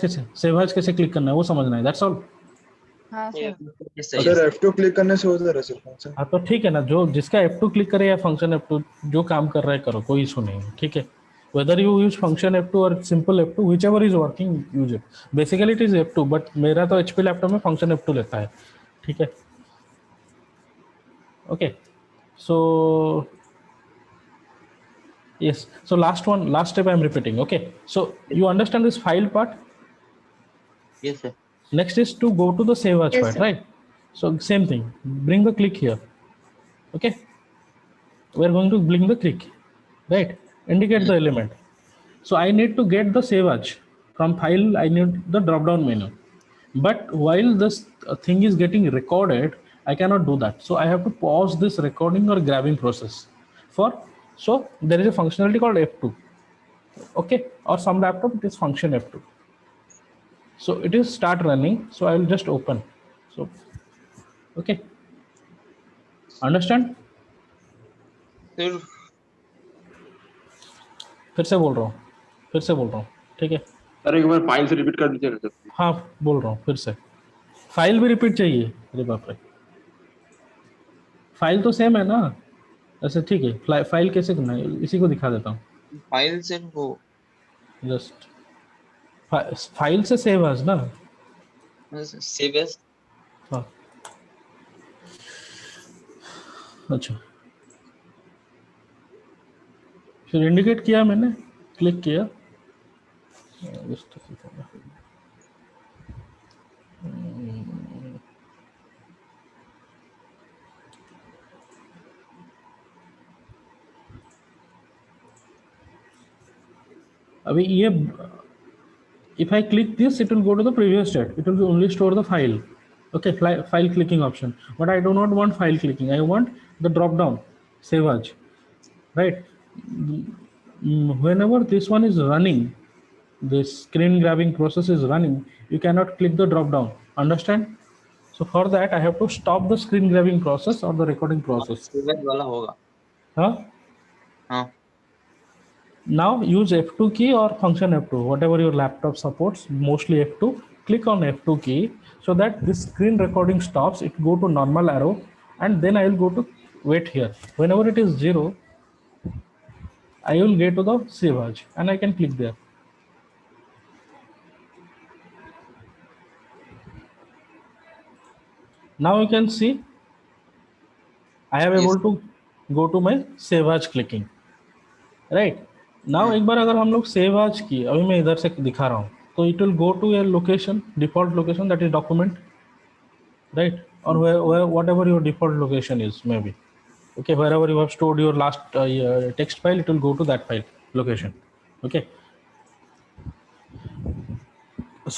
कैसे क्लिक करना है वो समझना है. That's all. हाँ सर. सर F2 क्लिक करने से होता है सर. हाँ तो ठीक है ना, जो जिसका F2 क्लिक करे या फंक्शन F2 जो काम कर रहा है करो, कोई इशू नहीं है. ठीक है, whether you use function F2 or simple F2, whichever is working, use it. Basically it is F2, but मेरा तो HP लैपटॉप में function F2 लेता है. ठीक है. Okay, so yes, so last step I am repeating. Okay, so you understand this file part? Yes sir. Next is to go to the save as Yes, part, sir. right? So same thing, bring the click here. Okay, we're going to bring the click, right? Indicate the element. So I need to get the save as from file. I need the drop down menu, but while this thing is getting recorded, I cannot do that. So I have to pause this recording or grabbing process. So there is a functionality called F2. Okay, or some laptop it is function F2. So it is start running. So I will just open. So okay, understand? Sir फिर से बोल रहा हूँ ठीक है sir एक बार file से repeat कर दीजिए ना सर। हाँ बोल रहा हूँ फिर से, फाइल भी रिपीट चाहिए? अरे बाप रे, फाइल तो सेम है ना। अच्छा ठीक है, फाइल कैसे करना है इसी को दिखा देता हूँ। फाइल से वो जस्ट फाइल से सेव एज ना, सेव एज। हाँ अच्छा, फिर इंडिकेट किया मैंने, क्लिक किया, अभी ये if I click this, it will go to the previous state. It will only store the file. Okay, file clicking option. But I do not want file clicking. I want the drop down, save as, right? Whenever this one is running, this screen grabbing process is running, you cannot click the drop down. Understand? So for that, I have to stop the screen grabbing process or the recording process. Save as वाला होगा। Huh? हाँ। Now use F2 key or function F2, whatever your laptop supports, mostly F2. Click on F2 key so that this screen recording stops. It go to normal arrow, and then I will go to wait here. Whenever it is 0, I will get to the save as and I can click there. Now you can see I am able to go to my save as clicking, right? Now एक बार अगर हम लोग save आज की, अभी मैं इधर से दिखा रहा हूँ, तो it will go to your location, default location, that is document, right? और whatever your default location is maybe, okay, wherever you have stored your last text file, it will go to that file location. Okay,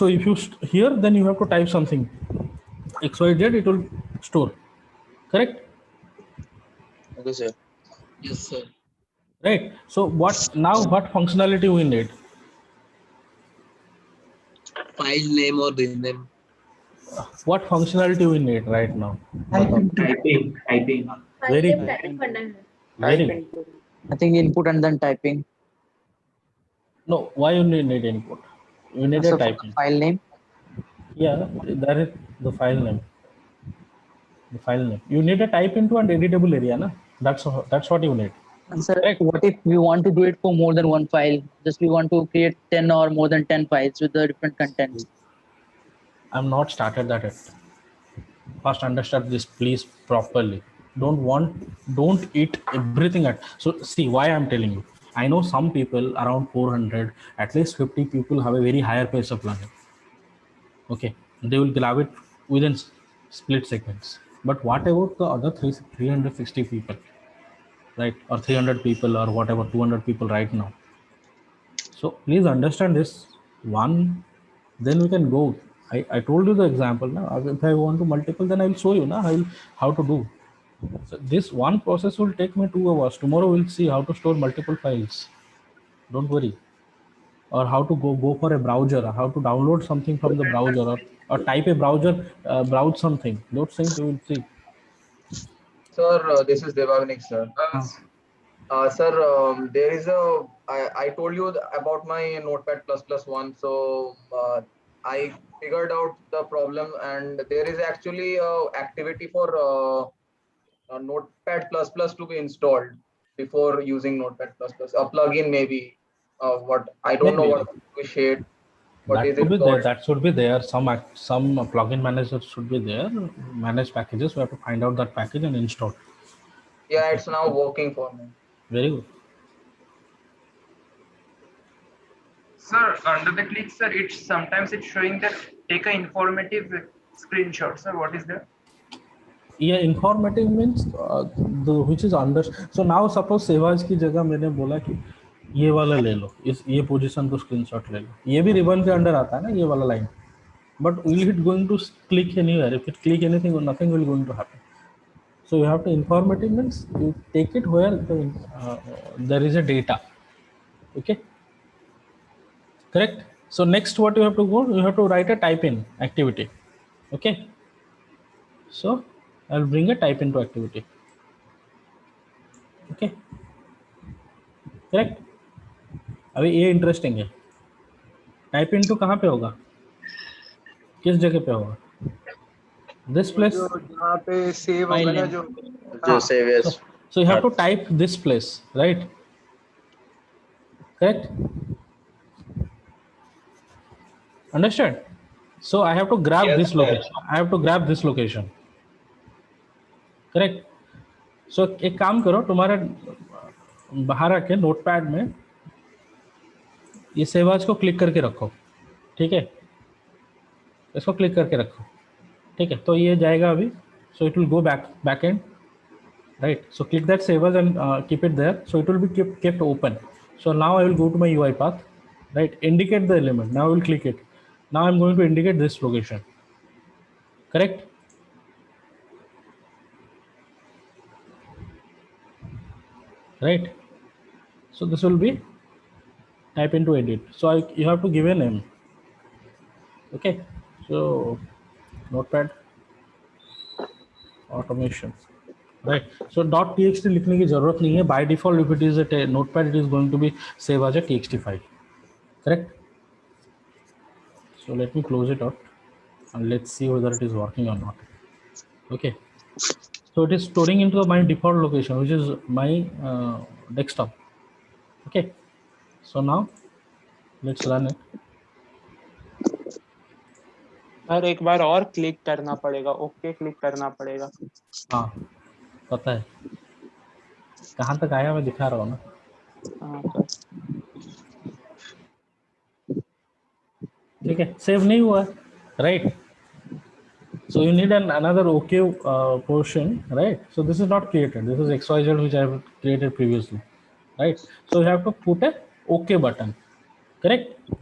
so if you here, then you have to type something xyz, it will store, correct? Okay sir. Yes sir. Right, so what functionality we need? File name or rename. What functionality we need right now? Typing. Very typing करना है। very I think input and then typing. No, why you need input? You need So a typing. file name. Yeah, that is the file name. The file name. You need a type into an editable area, na? That's what you need. And sir, what if we want to do it for more than one file? Just we want to create 10 or more than 10 files with the different contents. I'm not started that yet. First understand this please properly. Don't eat everything at. So see why I'm telling you. I know some people around 400, at least 50 people have a very higher pace of learning. Okay, they will grab it within split seconds. But what about the other 360 people, right? Or 300 people or whatever, 200 people right now. So please understand this one, then we can go. I told you the example. Now, if I want to multiple, then I will show you now how to do. So this one process will take me 2 hours. Tomorrow we'll see how to store multiple files. Don't worry. Or how to go for a browser, how to download something from the browser, or type a browser, browse something. Those things you will see. Sir, this is Devagnik, sir. Sir, there is I told you about my Notepad++ one. So I figured out the problem, and there is actually a activity for Notepad++ to be installed before using Notepad++. A plugin maybe. What I don't know what we shared. What is it called? That should be there. Some plugin managers should be there. Manage packages. We have to find out that package and install. Yeah, it's now working for me. Very good. Sir, under the click, sir, sometimes it's showing that take an informative screenshot. Sir, what is that? Yeah, informative means which is under. So now suppose सेवाज की जगह मैंने बोला कि ये वाला ले लो, इस ये पोजीशन को स्क्रीनशॉट ले लो, ये भी रिबन के अंडर आता है ना ये वाला line, but will it going to click anywhere? If it click anything, nothing will going to happen. So you have to informative means you take it where there is a data. Okay, correct. So next what you have to go, you have to write a type in activity. Okay, so I'll bring a type into activity. Okay, correct. अभी ये interesting है, type into कहाँ पे होगा, किस जगह पे होगा, दिस प्लेस जहाँ पे सेव होगा ना, जो save is. So you have to type this place, right? Correct. Understood? So I have to grab this location. I have to grab this location. Correct. So एक काम करो, तुम्हारे बाहर आके नोटपैड में ये सेवाज को क्लिक करके रखो, ठीक है, इसको क्लिक करके रखो, ठीक है, तो ये जाएगा अभी. So it will go back end, right? So click that savers and keep it there. So it will be kept open. So now I will go to my UI path, right? Indicate the element. Now I will click it. Now I'm going to indicate this location. Correct? Right? So this will be type into edit. So you have to give a name. Okay. So notepad automation. Right. So .txt लिखने की जरूरत नहीं है. By default, if it is a notepad, it is going to be save as a txt file. Correct. So let me close it out and let's see whether it is working or not. Okay. So it is storing into my default location, which is my desktop. Okay. So now let's run it. और एक बार और click करना पड़ेगा, okay click करना पड़ेगा. हाँ पता है, कहाँ तक आया मैं दिखा रहा हूँ ना. हाँ ठीक है, सेव नहीं हुआ, right. So you need another OK portion, right? So this is not created. This is XYZ which I have created previously, right? So you have to put a OK button, correct?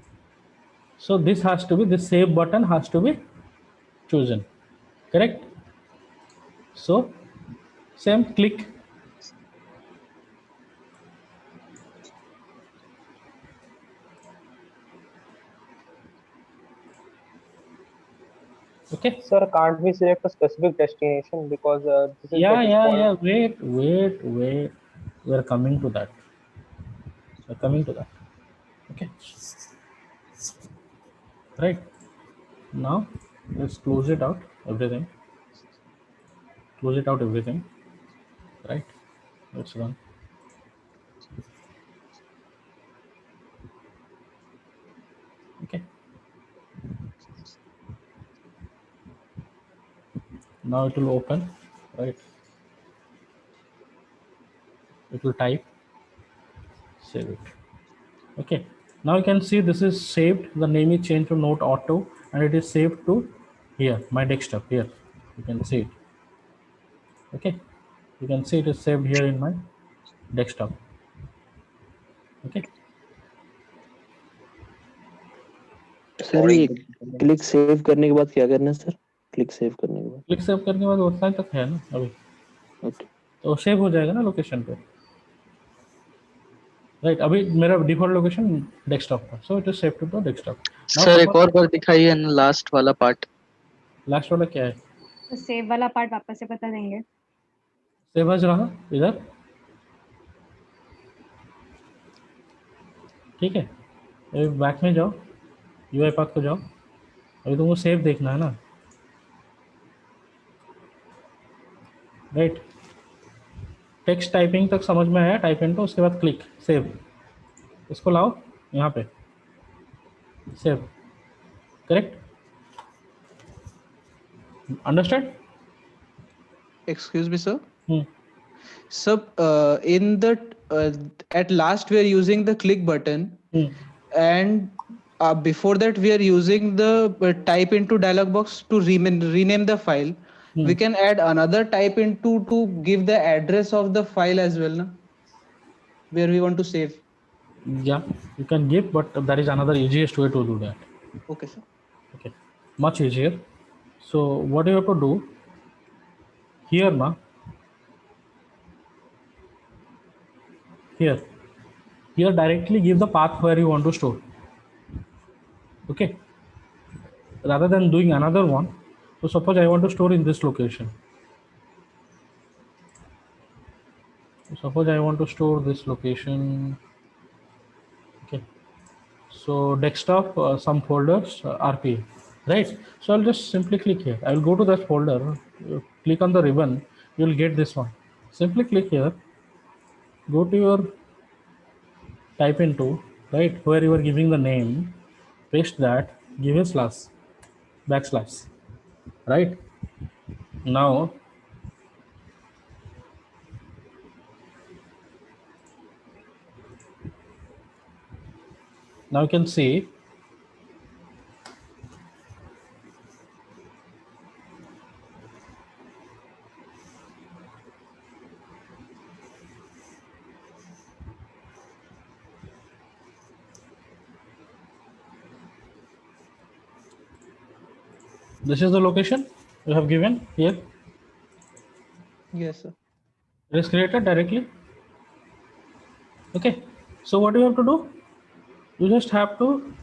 So this has to be, this save button has to be chosen, correct? So same click. Okay. Sir, can't we select a specific destination because this is yeah. Wait. We are coming to that. Okay. Right. Now let's close it out. Everything. Right. Let's run. Okay. Now it will open, right? It will type, save it. Okay. Now you can see this is saved. The name is changed to Note Auto, and it is saved to here, my desktop. Here you can see it. Okay, you can see it is saved here in my desktop. Okay. Sir ये click save करने के बाद क्या करना है sir? Click save करने के बाद? क्लिक सेव करने के बाद उतना तक है ना अभी. ओके. तो सेव हो जाएगा ना लोकेशन पे. राइट. अभी मेरा डिफॉल्ट लोकेशन डेस्कटॉप था, so it is save to the desktop. Sir एक और बार दिखाइए ना लास्ट वाला पार्ट. लास्ट वाला क्या है? तो सेव वाला पार्ट वापस से बता देंगे. सेव आज रहा इधर, ठीक है. अभी बैक में जाओ, यूआई पाथ को जाओ. अभी तुमको सेव देखना है ना, राइट. टेक्स्ट टाइपिंग तक समझ में आया, टाइप इनटू, उसके बाद क्लिक सेव. इसको लाओ यहाँ पे, save. Correct. Understand? Excuse me, sir. So in the at last we are using the click button, and before that we are using the type into dialog box to rename the file. we can add another type into to give the address of the file as well, na? Where we want to save. Yeah, you can give, but that is another easiest way to do that. Okay, sir. Okay, much easier. So what you have to do here now, here directly give the path where you want to store. Okay, rather than doing another one. So suppose I want to store in this location. Suppose I want to store this location. Okay, so desktop, some folders, RPA, right? So I'll just simply click here. I will go to that folder, click on the ribbon, you will get this one. Simply click here, go to your type into, right, where you are giving the name, paste that, give a slash, backslash, right? Now you can see this is the location you have given here. Yes, sir. It is created directly. Okay, so what you have to do, you just have to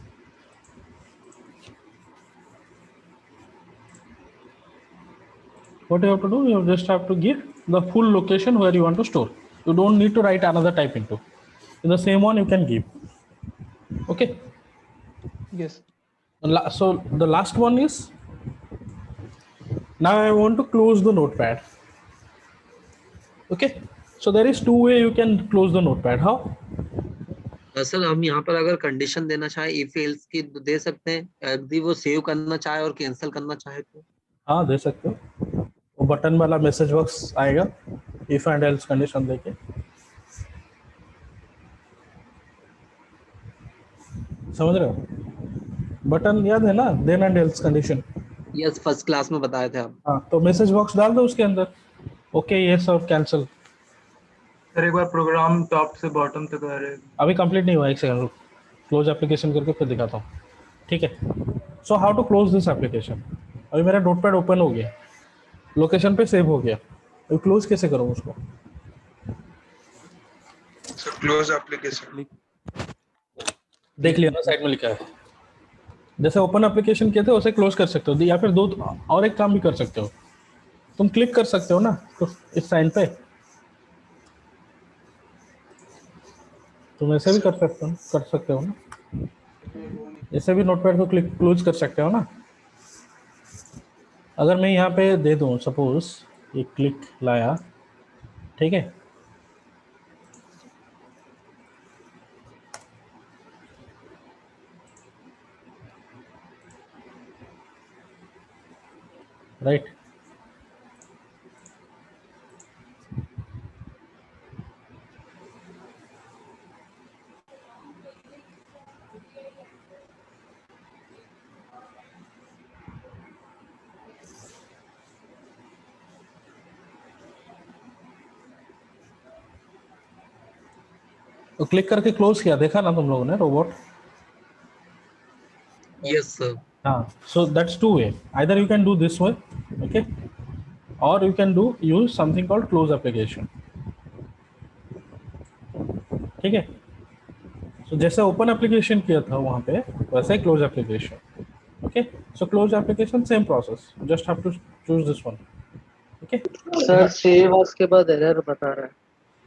you just have to give the full location where you want to store. You don't need to write another type into. In the same one you can give. Okay. Yes. So the last one is, now I want to close the notepad. Okay, so there is two way you can close the notepad. How? Sir हम यहाँ पर अगर condition देना चाहे if else की दे सकते हैं, यदि वो सेव करना चाहे और कैंसिल करना चाहे तो। हाँ दे सकते हो, वो बटन वाला मैसेज बॉक्स आएगा इफ एंड एल्स कंडीशन देके। समझ रहे हो? बटन याद है ना, then and else condition. Yes, first class में बताए थे आप। हाँ, तो मैसेज बॉक्स डाल दो उसके अंदर, ओके यस और कैंसिल। सर एक बार प्रोग्राम टॉप से बॉटम तक आ रहा है। अभी कंप्लीट नहीं हुआ, एक सेकंड, क्लोज एप्लीकेशन करके फिर दिखाता हूँ, ठीक है? So how to close this application. अभी मेरा नोटपैड ओपन हो गया, लोकेशन पे सेव हो गया, अभी क्लोज कैसे करूँ उसको? सर क्लोज एप्लीकेशन देख लिया ना, साइड में लिखा है। जैसे ओपन एप्लीकेशन किए थे वैसे क्लोज कर सकते हो, या फिर दो और एक काम भी कर सकते हो, तुम क्लिक कर सकते हो ना तो इस साइन पे, तुम ऐसे भी कर सकते हो ना, ऐसे भी नोटपैड को क्लिक क्लोज कर सकते हो ना। अगर मैं यहाँ पे दे दूँ सपोज ये क्लिक लाया, ठीक है, राइट, तो क्लिक करके क्लोज किया, देखा ना तुम लोगों ने रोबोट? Yes sir. हाँ, so that's two way. Either you can do this way, okay, or you can use something called close application. ठीक है? So जैसे open application किया था वहाँ पे, वैसे close application. Okay, so close application same process. You just have to choose this one. Okay. Sir save उसके बाद एरर बता रहा है।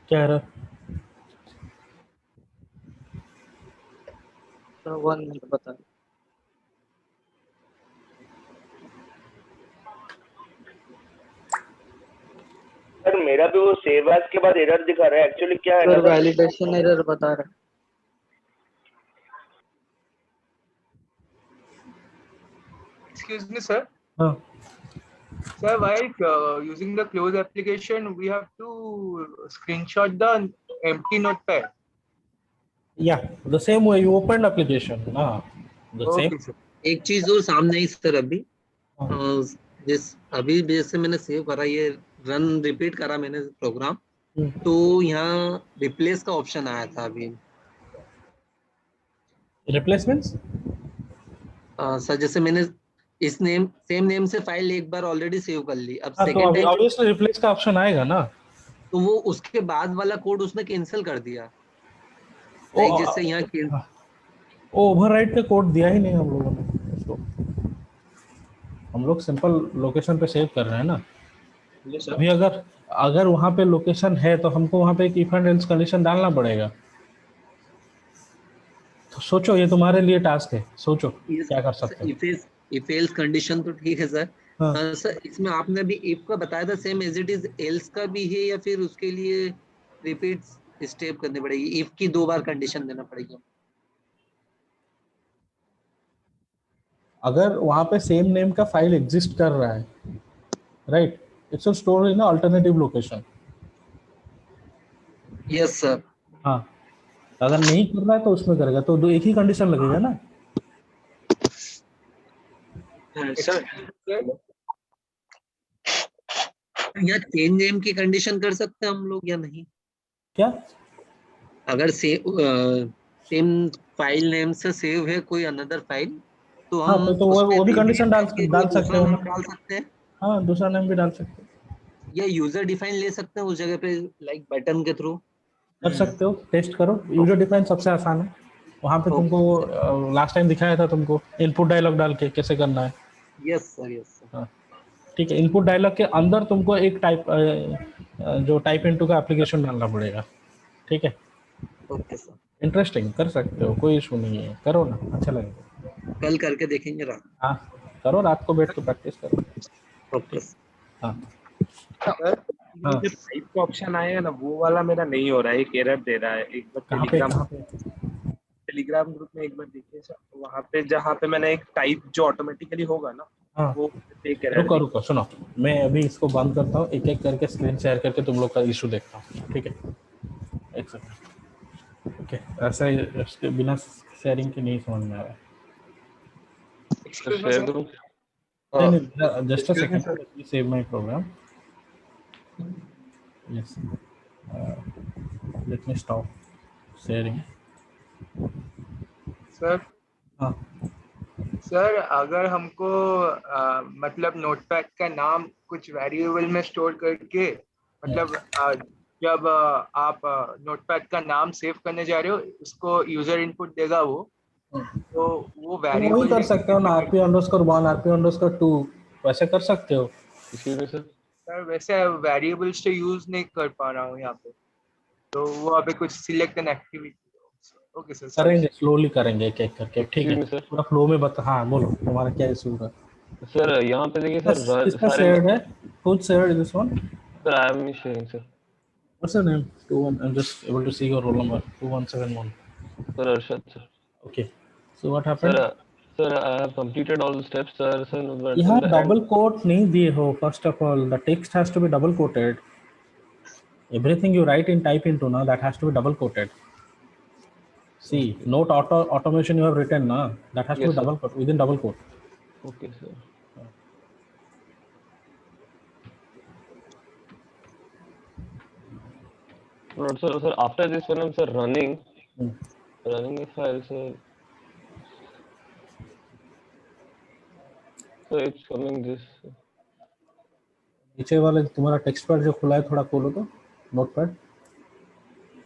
क्या एरर? सर 1 मिनट बता। सर मेरा भी वो सेव एज के बाद एरर दिखा रहा है, एक्चुअली क्या है सर वैलिडेशन एरर बता रहा है। Excuse me, sir. हाँ. Sir, while using the close application, we have to screenshot the empty notepad. Yeah, the same way you opened application. The Okay, same. sir. एक चीज और सामने ही सर अभी अभी जैसे मैंने सेव करा, ये रन रिपीट करा मैंने प्रोग्राम, तो यहाँ रिप्लेस का ऑप्शन आया था अभी। रिप्लेसमेंट्स सर जैसे मैंने इस सेम नेम से फाइल एक बार ऑलरेडी सेव कर ली, अब तो सेकंड टाइम ऑब्वियसली रिप्लेस का ऑप्शन आएगा ना। तो वो उसके बाद वाला कोड उसने कैंसिल कर दिया। लाइक जैसे यहाँ ओवरराइट का कोड दिया ही नहीं हम लोगों ने उसको। हम लोग सिंपल लोकेशन पे सेव कर रहे हैं ना। अभी अगर वहाँ पे लोकेशन है तो हमको वहाँ पे एक इफ एंड एल्स कंडीशन डालना पड़ेगा। तो सोचो, ये तुम्हारे लिए टास्क है, सोचो क्या कर सकते हो। इफ एल्स कंडीशन तो ठीक है सर। हाँ। सर इसमें आपने अभी इफ का बताया था, same as it is else का भी है या फिर उसके लिए रिपीट स्टेप करनी पड़ेगी? इफ की 2 बार कंडीशन देना पड़ेगी? अगर वहाँ पे सेम नेम का फाइल एग्जिस्ट कर रहा है, right, it's store in alternative location. Yes sir. हाँ, अगर नहीं कर रहा है तो उसमें करेगा, तो एक ही कंडीशन लगेगा ना। सर यहाँ चेंज नेम की कंडीशन कर सकते हैं हम लोग या नहीं? क्या? अगर सेम फाइल नेम से सेव है कोई अनदर फाइल, तो हाँ, हम तो वो भी कंडीशन डाल सकते हो ना। डाल सकते हैं। हाँ, दूसरा नेम भी डाल सकते हो। या यूजर डिफाइन ले सकते हैं उस जगह पे, लाइक बटन के थ्रू कर सकते हो। टेस्ट करो, यूजर डिफाइन सबसे आसान है। वहाँ पे तुमको लास्ट टाइम दिखाया था तुमको इनपुट डायलॉग डाल के कैसे करना है। Yes sir, yes sir. हाँ, ठीक है। इनपुट डायलॉग के अंदर तुमको एक टाइप इनटू का एप्लीकेशन डालना पड़ेगा, ठीक है। Okay sir. इंटरेस्टिंग, कर सकते हो, कोई इशू नहीं है, करो ना, अच्छा लगेगा। कल करके देखेंगे रात। हाँ, करो, रात को बैठ के प्रैक्टिस करो। ओके। हाँ सर, ये जो टाइप का ऑप्शन आएगा ना, वो वाला मेरा नहीं हो रहा है, एक एरर दे रहा है। एक बार टेलीग्राम ग्रुप में एक बार देखिए सर, वहाँ पे जहाँ पे मैंने एक टाइप जो ऑटोमेटिकली होगा ना, हाँ, वो एक एरर। रुको, सुनो, मैं अभी इसको बंद करता हूँ, एक एक करके स्क्रीन शेयर करके तुम लोग का इशू देखता हूँ, ठीक है। एक सेकंड। ओके, ऐसा ही इसके बिना शेयरिंग के नहीं समझ में आ रहा है। शेयर करूं? नहीं, just a second, let me save my program. Yes, let me stop sharing. Sir, हाँ सर अगर हमको मतलब नोटपैड का नाम कुछ वेरिएबल में स्टोर करके, मतलब जब आप नोटपैड का नाम सेव करने जा रहे हो, उसको यूजर इनपुट देगा वो, तो वो वेरिएबल वही कर सकते हो ना, rp_1 rp_2 वैसे कर सकते हो। सर वैसे वेरिएबल्स तो यूज नहीं कर पा रहा हूँ यहाँ पे, तो वो अभी कुछ select an activity. Okay sir, करेंगे, स्लोली करेंगे एक एक करके, ठीक है। पूरा फ्लो में बता। हाँ बोलो, तुम्हारा क्या इशू है? सर यहाँ पे देखिए सर, किसका शेयर्ड है? Who's shared this one? Sir, I am sharing, sir. What's your name? 21. I'm just able to see your roll number. 2171. Sir, Arshad, sir. Okay. So what happened? Sir, I have completed all the steps, sir. Sir, यहाँ double quote नहीं दिए हो. First of all, the text has to be double quoted. Everything you write in type into now, that has to be double quoted. See, note automation you have written na, that has to be double quote, within double quote. Okay, sir. No, sir, after this when I'm running the file, sir, so it's coming this. नीचे वाले तुम्हारा text pad जो खुला है, थोड़ा खोलो तो, notepad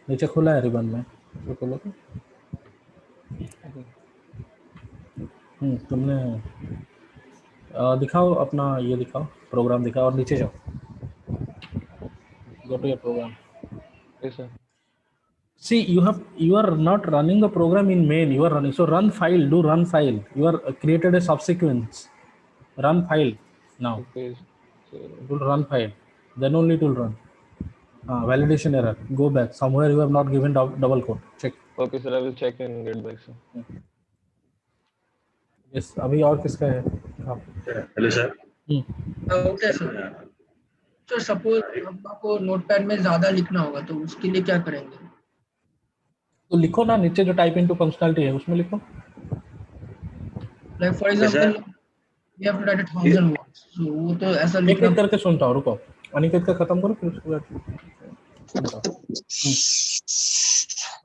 नीचे खुला है रिबन में, तो खोलो तो। तुमने दिखाओ अपना, ये दिखाओ प्रोग्राम दिखाओ और नीचे जाओ, go to your program. Yes sir. See, you are not running the program in main, you are running, so run file, do run file, you are created a subsequence, run file now. Okay. It will run file, then only it will run. Validation error, go back, somewhere you have not given double quote, check. Okay sir, I will check and get back sir. Yes, अभी और किसका है? Hello sir. Okay sir. तो suppose आपको notepad में ज्यादा लिखना होगा, तो उसके लिए क्या करेंगे? तो लिखो ना, नीचे जो टाइप इनटू फंक्शनलिटी है उसमें लिखो। Like for example You have to write 1000 words. So वो तो ऐसा एक लिखना एक करके सुनता हूँ, रुको अनिकेत का खत्म करो फिर उसके बाद सुनता हूँ।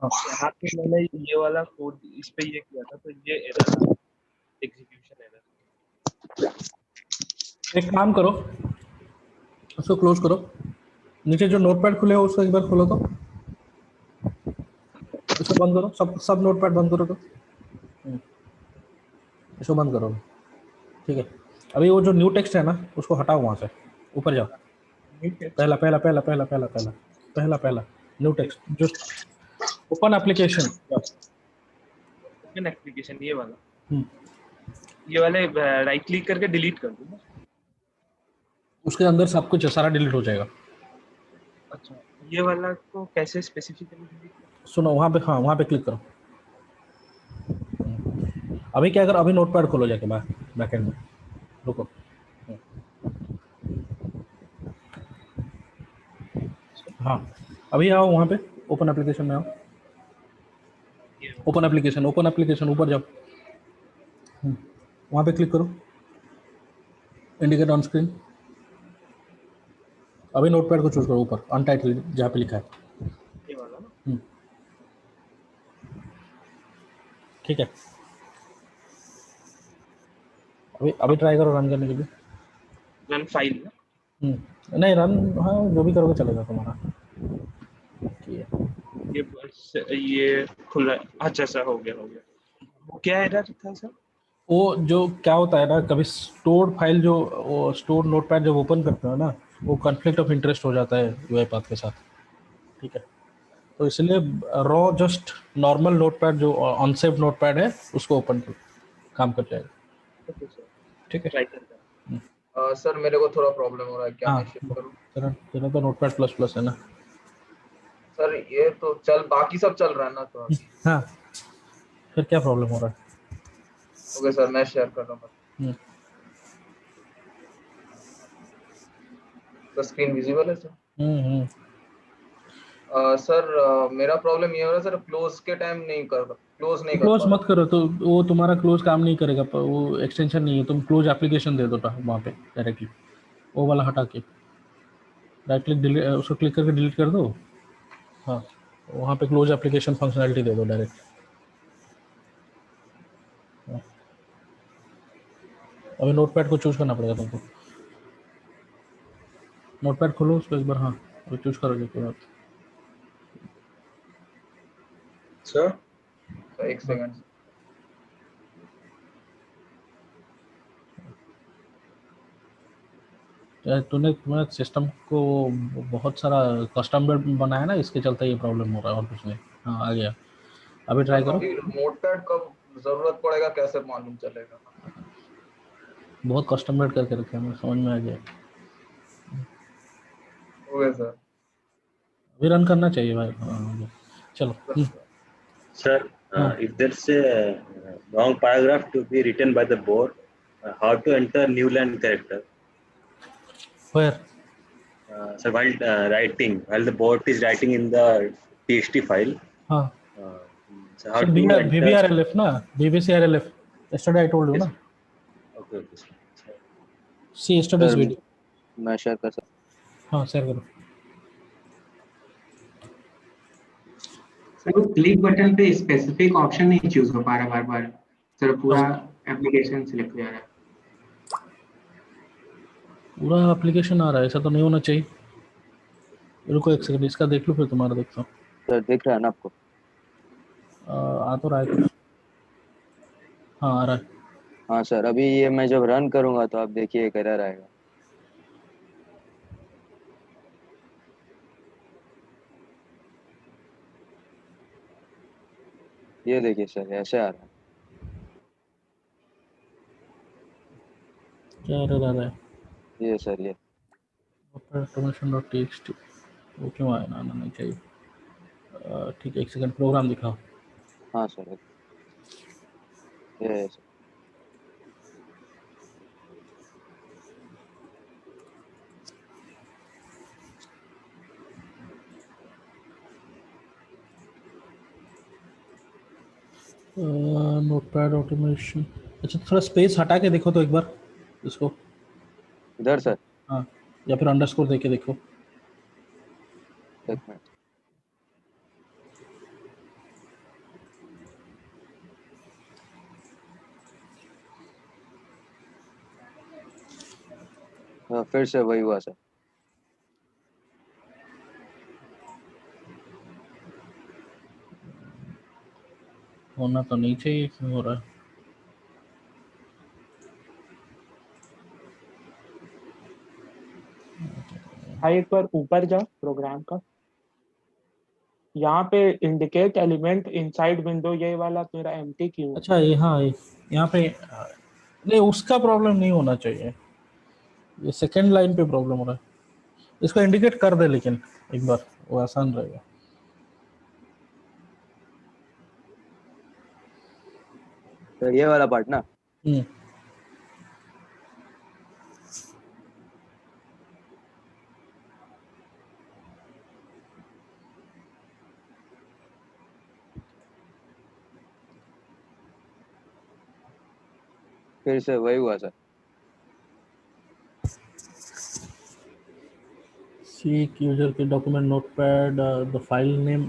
यहाँ पे मैंने ये वाला कोड इस पे ये किया था तो ये एरर एग्जीक्यूशन एरर। एक काम करो, उसको क्लोज करो, नीचे जो नोटपैड खुले हो उसको एक बार खोलो तो, इसको बंद करो, सब नोटपैड बंद करो तो, इसको बंद करो, ठीक है। अभी वो जो न्यू टेक्स्ट है ना उसको हटाओ, वहाँ से ऊपर जाओ, पहला पहला पहला पहला पहला पहला पहला पहला न्यू टेक्स्ट जो ओपन एप्लीकेशन, ओपन एप्लीकेशन ये वाला, ये वाले राइट क्लिक करके डिलीट कर दूँ। उसके अंदर सब कुछ सारा डिलीट हो जाएगा। अच्छा, ये वाला को कैसे स्पेसिफिकली डिलीट? सुनो वहाँ पे, हाँ वहाँ पे क्लिक करो। अभी क्या करो, अभी नोटपैड खोलो जाके बैकएंड में, रुको हाँ अभी आओ वहाँ पे ओपन एप्लीकेशन में आओ, ओपन एप्लीकेशन ऊपर जाओ, वहाँ पे क्लिक करो, इंडिकेट ऑन स्क्रीन। अभी नोटपैड को चूज करो ऊपर अनटाइटल जहाँ पे लिखा है, ये वाला ना, ठीक है। अभी ट्राई करो रन करने के लिए, रन फाइल ना, नहीं रन, हाँ जो भी करोगे चलेगा तुम्हारा, ठीक है। ये खुल रहा है, अच्छा सा हो गया। वो क्या एरर था सर? वो जो क्या होता है ना, कभी स्टोर्ड फाइल जो वो स्टोर नोटपैड जब ओपन करते हो ना, वो कॉन्फ्लिक्ट ऑफ इंटरेस्ट हो जाता है यूआईपाथ के साथ, ठीक है। तो इसलिए रॉ जस्ट नॉर्मल नोटपैड जो ऑनसेव नोटपैड है उसको ओपन कर, काम कर जाएगा, ठीक है। सर मेरे को थोड़ा प्रॉब्लम हो रहा है, क्या मैं शिफ्ट करूं? तेरा तो नोटपैड प्लस प्लस है ना सर, ये तो बाकी सब चल रहा है ना, तो हाँ फिर क्या प्रॉब्लम हो रहा है? ओके सर, मैं शेयर कर रहा हूँ। तो स्क्रीन विजिबल है सर? सर मेरा प्रॉब्लम ये हो रहा है सर, क्लोज के टाइम क्लोज मत करो, तो वो तुम्हारा क्लोज काम नहीं करेगा, वो एक्सटेंशन नहीं है, तुम क्लोज एप्लीकेशन दे दो वहाँ पे डायरेक्टली, वो वाला हटा के राइट क्लिक डिलीट, उसको क्लिक करके डिलीट कर दो, हाँ वहाँ पे क्लोज एप्लीकेशन फंक्शनैलिटी दे दो डायरेक्ट। अभी नोटपैड को चूज करना पड़ेगा तुमको, नोटपैड खोलो उसको एक बार, हाँ वो चूज करोगे के बाद। सर एक सेकंड, तुम्हारे सिस्टम को बहुत सारा कस्टम बिल्ड बनाया ना, इसके चलते ये प्रॉब्लम हो रहा है और कुछ नहीं। हाँ आ गया, अभी ट्राई करो। नोटपैड कब जरूरत पड़ेगा कैसे मालूम चलेगा? बहुत कस्टम बिल्ड करके रखे हैं, समझ में आ गया। ओके सर, अभी रन करना चाहिए भाई। हाँ, चलो Sir, if there's a wrong paragraph to be written by the board, how to enter new line character? Where? So while while the board is writing in the TXT file. हाँ. So how to enter? BBRLF ना, BBCRLF. Yesterday I told you ना. Okay. See yesterday's video. मैं share कर सकता हूँ। हाँ share करो। Sir वो क्लिक बटन पे स्पेसिफिक ऑप्शन नहीं चूज हो पा रहा बार, सर पूरा एप्लीकेशन सिलेक्ट हो जा रहा है। पूरा एप्लीकेशन आ रहा है, ऐसा तो नहीं होना चाहिए। रुको एक सेकंड, इसका देख लो फिर तुम्हारा देखता हूँ। सर दिख रहा है ना आपको? आ तो रहा है कुछ। हाँ आ रहा है। हाँ सर, अभी ये मैं जब रन करूंगा तो आप देखिए एक एरर आएगा। ये देखिए सर, ऐसे आ रहा है। क्या एरर आ रहा है? ये सर, ये automation.txt वो क्यों आया? ना नहीं चाहिए। ठीक है, एक सेकंड प्रोग्राम दिखाओ। हाँ सर, ये सर। नोटपैड ऑटोमेशन, अच्छा थोड़ा स्पेस हटा के देखो तो एक बार। इसको इधर सर हाँ, या फिर अंडरस्कोर देके देखो। एक मिनट। फिर से वही हुआ सर। होना तो नहीं चाहिए, क्यों हो रहा है? हाँ, एक बार ऊपर जा प्रोग्राम का, यहाँ पे इंडिकेट एलिमेंट इनसाइड विंडो, ये वाला मेरा एम्प्टी क्यों है? अच्छा ये हाँ, यहाँ पे नहीं, उसका प्रॉब्लम नहीं होना चाहिए, ये सेकंड लाइन पे प्रॉब्लम हो रहा है। इसको इंडिकेट कर दे लेकिन एक बार, वो आसान रहेगा। सर ये वाला पार्ट ना, फिर से वही हुआ सर। सीक यूजर के document notepad, the file name,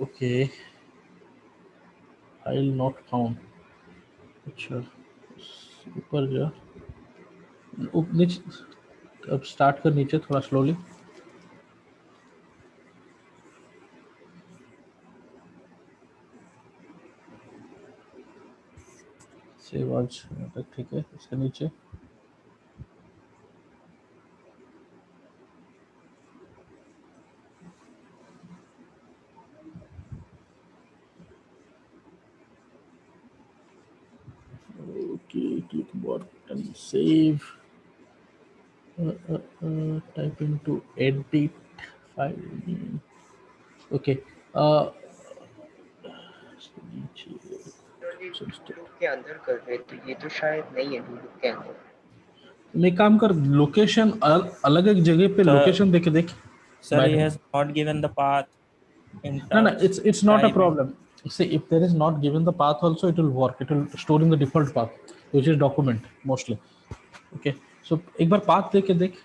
okay, file not found. अच्छा ऊपर जा, नीचे, अब स्टार्ट कर नीचे थोड़ा स्लोली। सेव आज ठीक है, इसके नीचे click button, save, type into edit file name, okay, के अंदर कर रहे तो ये तो शायद नहीं है लूप के अंदर। मैं काम कर, लोकेशन अलग एक जगह पे लोकेशन देके देख। Sir, he has not given the path in No, terms it's not a time. problem. See, if there is not given the path also, it will work. It will store in the default path, which is document mostly. Okay, so एक बार path देके देख।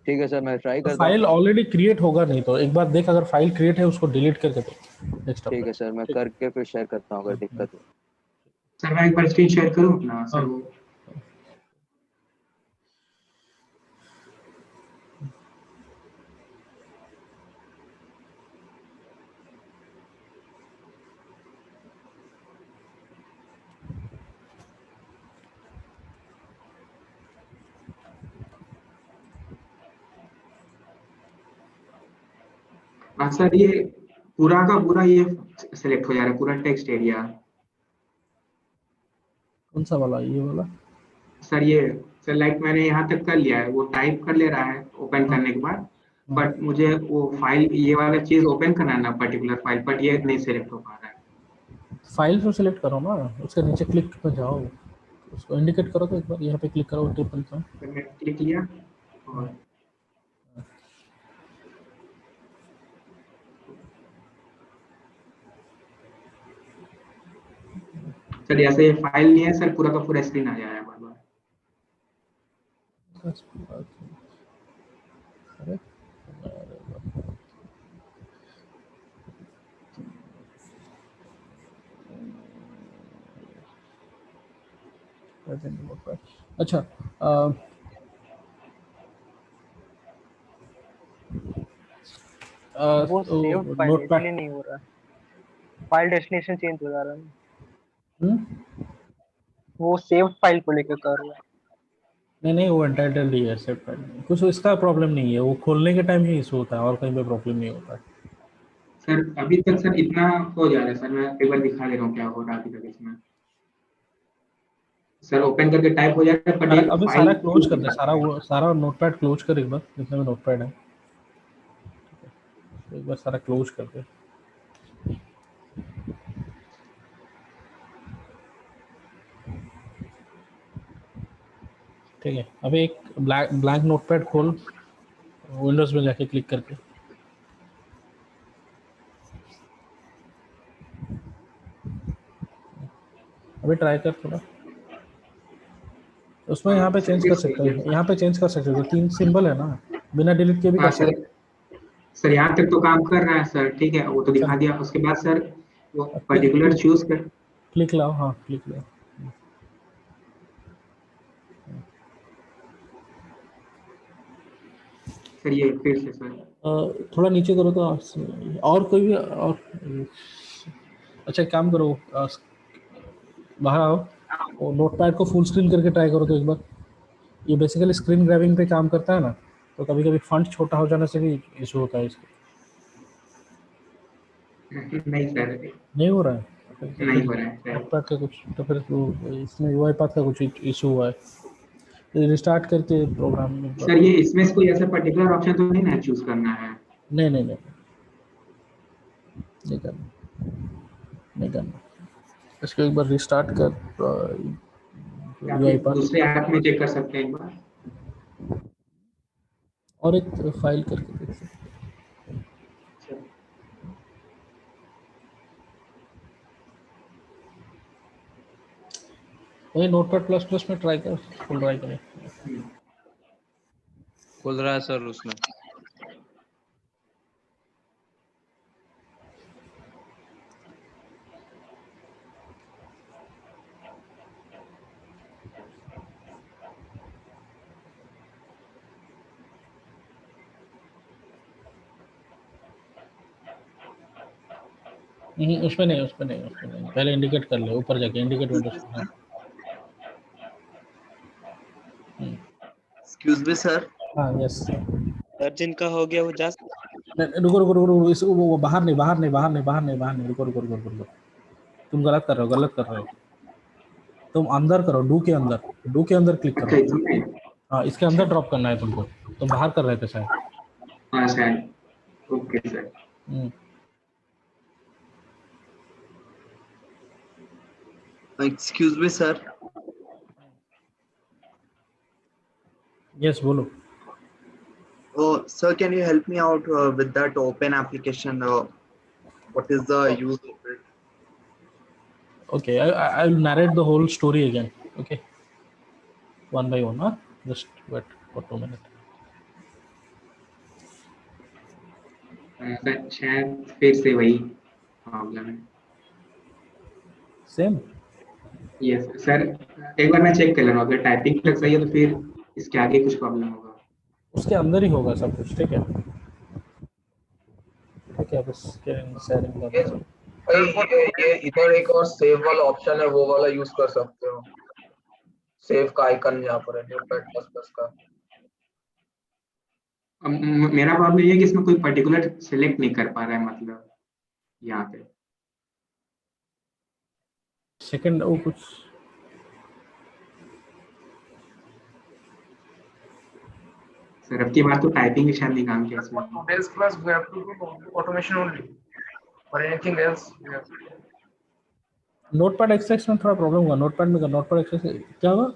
ठीक है sir, मैं try करता हूँ। File already create होगा नहीं तो एक बार देख, अगर फाइल क्रिएट है उसको डिलीट करके देख डेस्कटॉप। ठीक है सर, मैं करके फिर शेयर करता हूँ अगर दिक्कत हो। सर मैं एक बार स्क्रीन शेयर करूँ अपना सर? वो सर ये पूरा का पूरा ये सिलेक्ट हो जा रहा है, पूरा टेक्स्ट एरिया। कौन सा वाला, ये वाला? सर ये सर लाइक मैंने यहाँ तक कर लिया है, वो टाइप कर ले रहा है ओपन करने के बाद, बट मुझे वो फाइल ये वाला चीज ओपन करना है ना, पर्टिकुलर फाइल, बट ये नहीं सिलेक्ट हो पा रहा है। फाइल को सिलेक्ट करो ना, उसके नीचे क्लिक पे जाओ, उसको इंडिकेट करो तो एक बार यहाँ पे क्लिक करो, ट्रिपल का मैंने क्लिक किया और सर ऐसे फाइल नहीं है सर, पूरा का पूरा स्क्रीन आ जा रहा है बार बार। अच्छा वो सेव फाइल इसलिए नहीं हो रहा, फाइल डेस्टिनेशन चेंज हो जा रहा है। वो सेव फाइल को लेकर कर रहा है। नहीं वो एंटाइटल्ड ही है, सेव फाइल कुछ इसका प्रॉब्लम नहीं है, वो खोलने के टाइम ही इशू होता है और कहीं पे प्रॉब्लम नहीं होता है। सर अभी तक सर इतना हो जा रहा है सर, मैं एक बार दिखा दे रहा हूँ क्या हो रहा है अभी तक इसमें। सर ओपन करके टाइप हो जाता है, पर अभी सारा क्लोज कर दे, सारा नोटपैड क्लोज कर एक बार, जितना भी नोटपैड है एक बार सारा क्लोज कर दे। ठीक है, अभी एक ब्लैंक नोटपैड खोल विंडोज में जाके क्लिक करके। अभी ट्राई कर थोड़ा, उसमें यहाँ पे चेंज कर सकते हैं, यहाँ पे चेंज कर सकते हो, 3 सिंबल है ना, बिना डिलीट किए भी कर सकते हो। सर यहाँ तक तो काम कर रहा है सर, ठीक है, वो तो दिखा दिया। उसके बाद सर वो पर्टिकुलर चूज कर, क्लिक लाओ, हाँ क्लिक लाओ। सर ये फिर से सर थोड़ा नीचे करो तो, और कोई भी और, अच्छा एक काम करो, बाहर आओ, वो नोटपैड को फुल स्क्रीन करके ट्राई करो तो एक बार। ये बेसिकली स्क्रीन ग्रैबिंग पे काम करता है ना, तो कभी कभी फंट छोटा हो जाने से भी इशू होता है इसको। नहीं सर, नहीं हो रहा है, नहीं हो रहा है सर। नोटपैड का कुछ तो फिर इसमें यूआईपाथ का कुछ इशू हुआ है, रिस्टार्ट करके प्रोग्राम में। सर ये इसमें से कोई ऐसा पर्टिकुलर ऑप्शन तो नहीं ना चूज करना है? नहीं नहीं नहीं नहीं करना, नहीं करना। इसको एक बार रिस्टार्ट कर, यूआईपाथ दूसरे ऐप में चेक कर सकते हैं एक बार, और एक फाइल करके देख सकते हैं। वही नोटपैड प्लस प्लस में ट्राई कर, फुल ट्राई करें। खुल रहा है सर उसमें। उसमें नहीं, उसमें नहीं, उसमें नहीं, पहले इंडिकेट कर ले, ऊपर जाके indicate Windows. Excuse me sir. हाँ यस सर जिनका हो गया वो जा रुको रुको रुको रुको, इसको वो बाहर नहीं, बाहर नहीं, बाहर नहीं, बाहर नहीं, बाहर नहीं, रुको रुको रुको रुको, तुम गलत कर रहे हो, गलत कर रहे हो। तुम अंदर करो, डू के अंदर, डू के अंदर क्लिक करो। हाँ इसके अंदर ड्रॉप करना है तुमको, तुम बाहर कर रहे थे शायद। हाँ sir, okay sir. Excuse me sir. Yes बोलो। Oh, sir, can you help me out with that open application? What is the use of it? Okay, I will narrate the whole story again. Okay, one by one. Just wait for 2 minutes. Sir शायद फिर से वही problem है। Same. Yes sir, एक बार मैं check कर लेना, अगर टाइपिंग तक सही है तो फिर इसके आगे कुछ प्रॉब्लम होगा। उसके अंदर ही होगा सब कुछ, ठीक है, ठीक है। बस शेयरिंग ये इधर एक और सेव वाला ऑप्शन है, वो वाला यूज कर सकते हो। सेव का आइकन यहाँ पर है, नोटपैड प्लस प्लस का। मेरा प्रॉब्लम ये है कि इसमें कोई पर्टिकुलर सिलेक्ट नहीं कर पा रहा है, मतलब यहाँ पे सेकंड वो कुछ सर, अब की बार तो टाइपिंग ही शायद नहीं काम किया इसमें। Today's class we have to do automation only. For anything else, we have to. Notepad access में थोड़ा प्रॉब्लम हुआ, नोटपैड में नोटपैड एक्सेस क्या हुआ?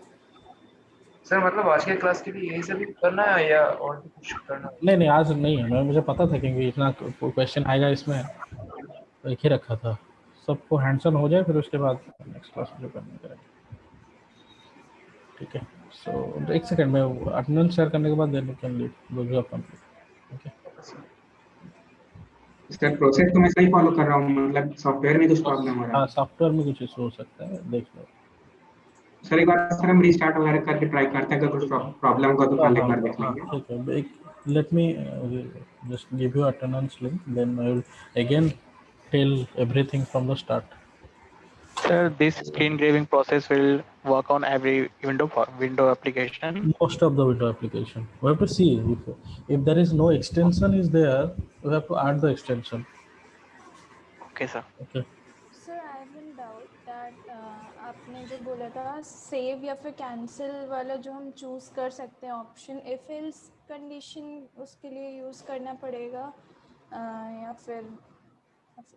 सर मतलब आज के क्लास के लिए यही सब करना है या और भी कुछ करना है? नहीं नहीं आज नहीं है, मुझे पता था क्योंकि इतना क्वेश्चन आएगा इसमें, तो एक ही रखा था। सबको हैंड्स ऑन हो जाए फिर उसके बाद नेक्स्ट क्लास में करना करेंगे, ठीक है। सो एक सेकंड में अटेंडेंस शेयर करने के बाद then you can leave those are complete. Okay sir process तो मैं सही फॉलो कर रहा हूँ, मतलब सॉफ्टवेयर में कुछ प्रॉब्लम हो रहा है। हाँ सॉफ्टवेयर में कुछ इशू हो सकता है, देख लो सर। एक बार सर हम रीस्टार्ट वगैरह करके ट्राई करते हैं, अगर कुछ प्रॉब्लम होगा तो कल एक बार देख लेंगे। ठीक है, let me just give you attendance link, then I will again tell everything from the start. Sir, this screen graving process will work on every window application. Most of the window application. We have to see if there is no extension is there, we have to add the extension. Okay, sir. Okay. Sir, I have one doubt that आपने जो बोला था save या फिर cancel वाला जो हम choose कर सकते हैं ऑप्शन, इफ एल्स कंडीशन उसके लिए यूज करना पड़ेगा या फिर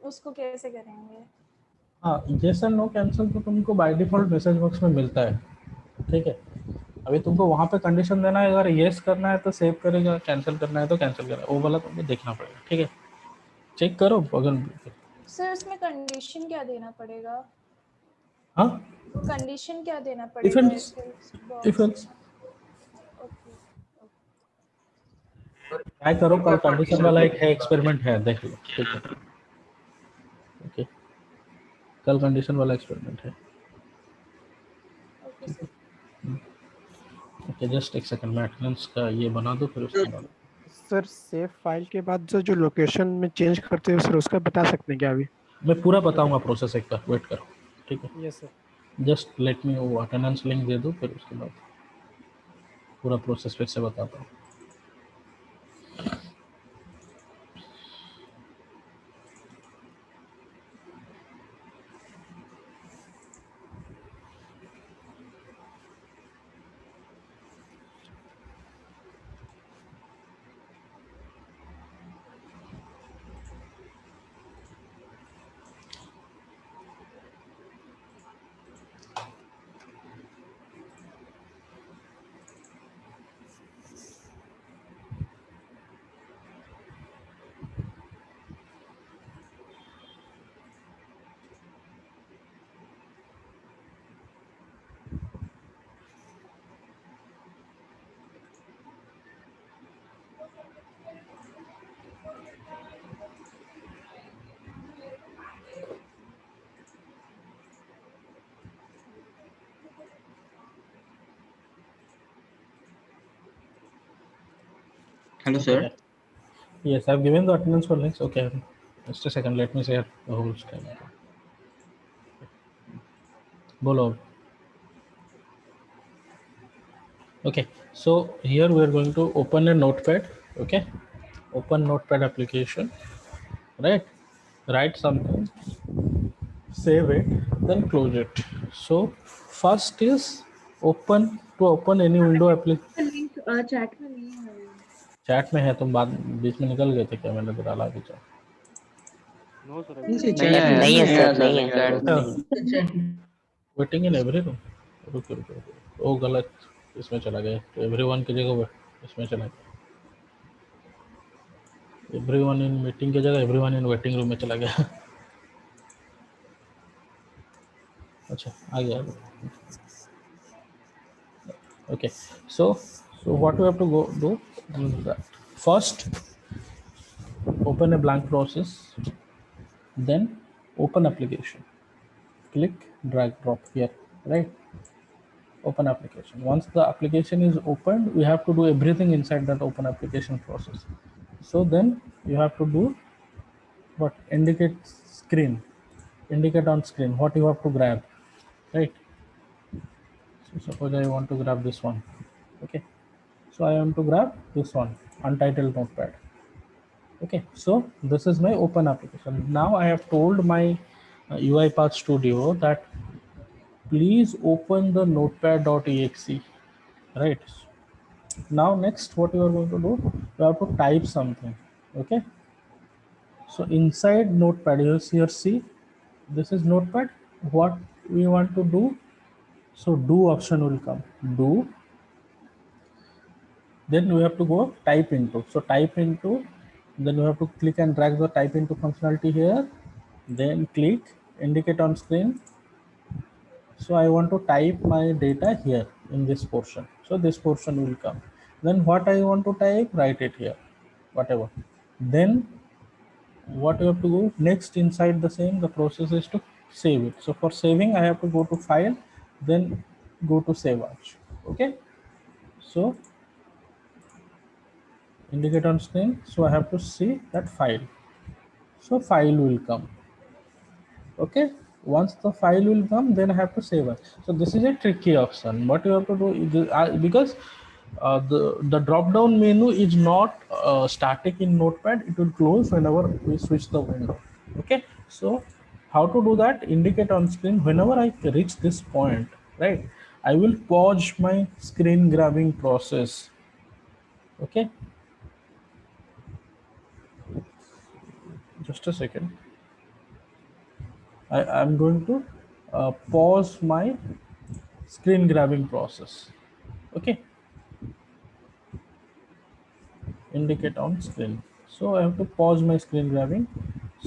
उसको कैसे करेंगे? हाँ, येस एंड नो कैंसिल तो तुमको बाय डिफॉल्ट मैसेज बॉक्स में मिलता है, ठीक है। अभी तुमको वहाँ पे कंडीशन देना है, अगर येस करना है तो सेव करेगा, कैंसिल करना है तो कैंसिल करेगा, वो वाला तुमको देखना पड़ेगा, ठीक है। चेक करो अगर सर उसमें कंडीशन क्या देना पड़ेगा? हाँ कंडीशन क्या देना if पड़ेगा else if if else okay try करो, कल कंडीशन वाला एक है एक्सपेरिमेंट है, देख लो, ठीक है? ओके, कल कंडीशन वाला एक्सपेरिमेंट है, ओके ठीक सर। है? ओके, जस्ट एक सेकंड, मैं अटेंडेंस का ये बना दूं, फिर उसके बाद सर सेव फाइल के बाद जो लोकेशन में चेंज करते हो सर, उसका बता सकते हैं क्या अभी? मैं पूरा बताऊंगा प्रोसेस, एक बार वेट करो, ठीक है? Yes sir. Just let me वो अटेंडेंस लिंक दे दो, फिर उसके बाद पूरा प्रोसेस फिर से बताता हूँ। Hello, sir. Yes, I've given the attendance for links. Okay, just a second. Let me say the whole scheme. Bolo. Okay, so here we are going to open a notepad. Okay, open notepad application. Right, write something, save it, then close it. So first is open any window application. Link chat में नहीं है। Chat में है, तुम बाद बीच में निकल गए थे क्या? मैंने तो डाला भी चैट। नो सर, नहीं है सर, नहीं है। वेटिंग इन एवरी रूम, रुको रुको रुको, वो गलत इसमें चला गया, तो एवरीवन की जगह इसमें चला गया, एवरीवन इन मीटिंग की जगह एवरीवन इन वेटिंग रूम में चला गया। अच्छा, आ गया। Okay, so what we have to go do that first, open a blank process, then open application, click drag drop here, right? Open application. Once the application is opened, we have to do everything inside that open application process. So then you have to do what? Indicate screen, indicate on screen what you have to grab, right? So suppose I want to grab this one. Okay, so I want to grab this one, untitled notepad. Okay, so this is my open application. Now I have told my UiPath Studio that please open the notepad.exe, right? Now next what you are going to do, you have to type something. Okay, so inside notepad, here see, this is notepad. What we want to do, so do option will come, do, then we have to go type into, so type into, then you have to click and drag the type into functionality here, then click indicate on screen. So I want to type my data here in this portion, so this portion will come. Then what I want to type, write it here, whatever. Then what you have to go next inside the same, the process is to save it. So for saving, I have to go to file, then go to save as. Okay, so indicate on screen, so I have to see that file, so file will come. Okay, once the file will come, then I have to save it. So this is a tricky option. What you have to do is, because the drop down menu is not static in Notepad, it will close whenever we switch the window. Okay, so how to do that? Indicate on screen, whenever I reach this point, right, I will pause my screen grabbing process. Okay, just a second. I'm going to pause my screen grabbing process. Okay, indicate on screen. So I have to pause my screen grabbing.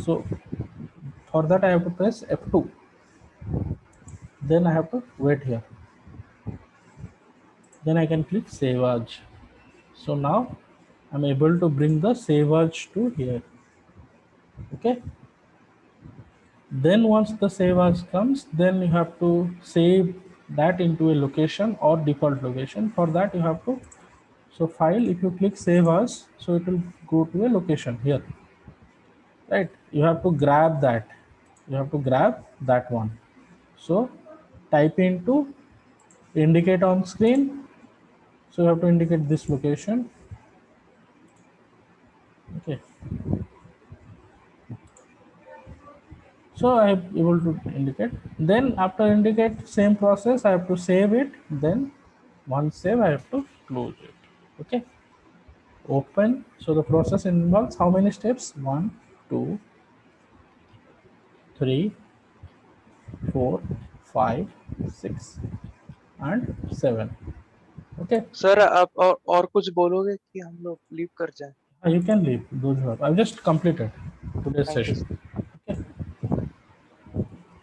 So for that I have to press F2. Then I have to wait here. Then I can click Save As. So now I'm able to bring the Save As to here. Okay. Then once the Save As comes, then you have to save that into a location or default location. For that you have to, so file, if you click Save As, so it will go to a location here, right? You have to grab that. You have to grab that one. So type into indicate on screen. So you have to indicate this location. Okay. So I am able to indicate. Then after indicate, same process, I have to save it. Then once save, I have to close it. Okay. Open. So the process involves how many steps? 1, 2, 3, 4, 5, 6 and 7. Okay. Sir आप और कुछ बोलोगे कि हम लोग leave कर जाएं? You can leave. Those who have. I've just completed today's session. Okay.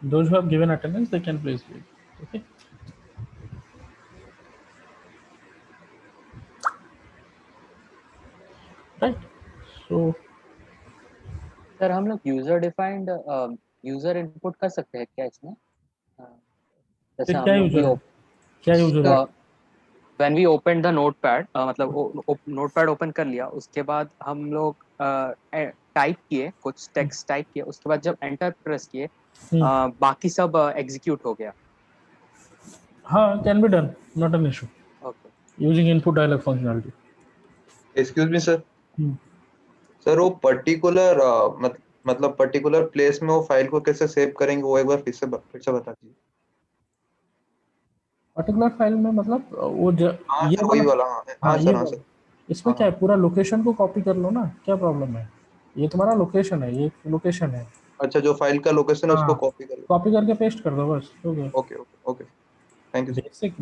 Those who have given attendance, they can please leave. Okay. Right. So sir हम लोग यूजर डिफाइंड यूजर इनपुट कर सकते हैं क्या इसमें? जैसे क्या यूजर? क्या user? when we opened the notepad, मतलब नोटपैड ओपन कर लिया, उसके बाद हम लोग टाइप किए, कुछ टेक्स्ट टाइप किए, उसके बाद जब एंटर प्रेस किए, बाकी सब एग्जीक्यूट हो गया. हाँ, can be done, not an issue. Okay. Using input dialog functionality. Excuse me, sir. Sir वो पर्टिकुलर मतलब पर्टिकुलर प्लेस में वो फाइल को कैसे सेव करेंगे, वो एक बार फिर से बता दीजिए. पर्टिकुलर फाइल में मतलब वो ये वही वाला. हाँ सर. इसमें क्या है, पूरा लोकेशन को कॉपी कर लो ना, क्या प्रॉब्लम है? ये तुम्हारा लोकेशन है, ये लोकेशन है. अच्छा, जो फाइल का लोकेशन है उसको कॉपी करके पेस्ट कर दो बस. Okay. Thank you.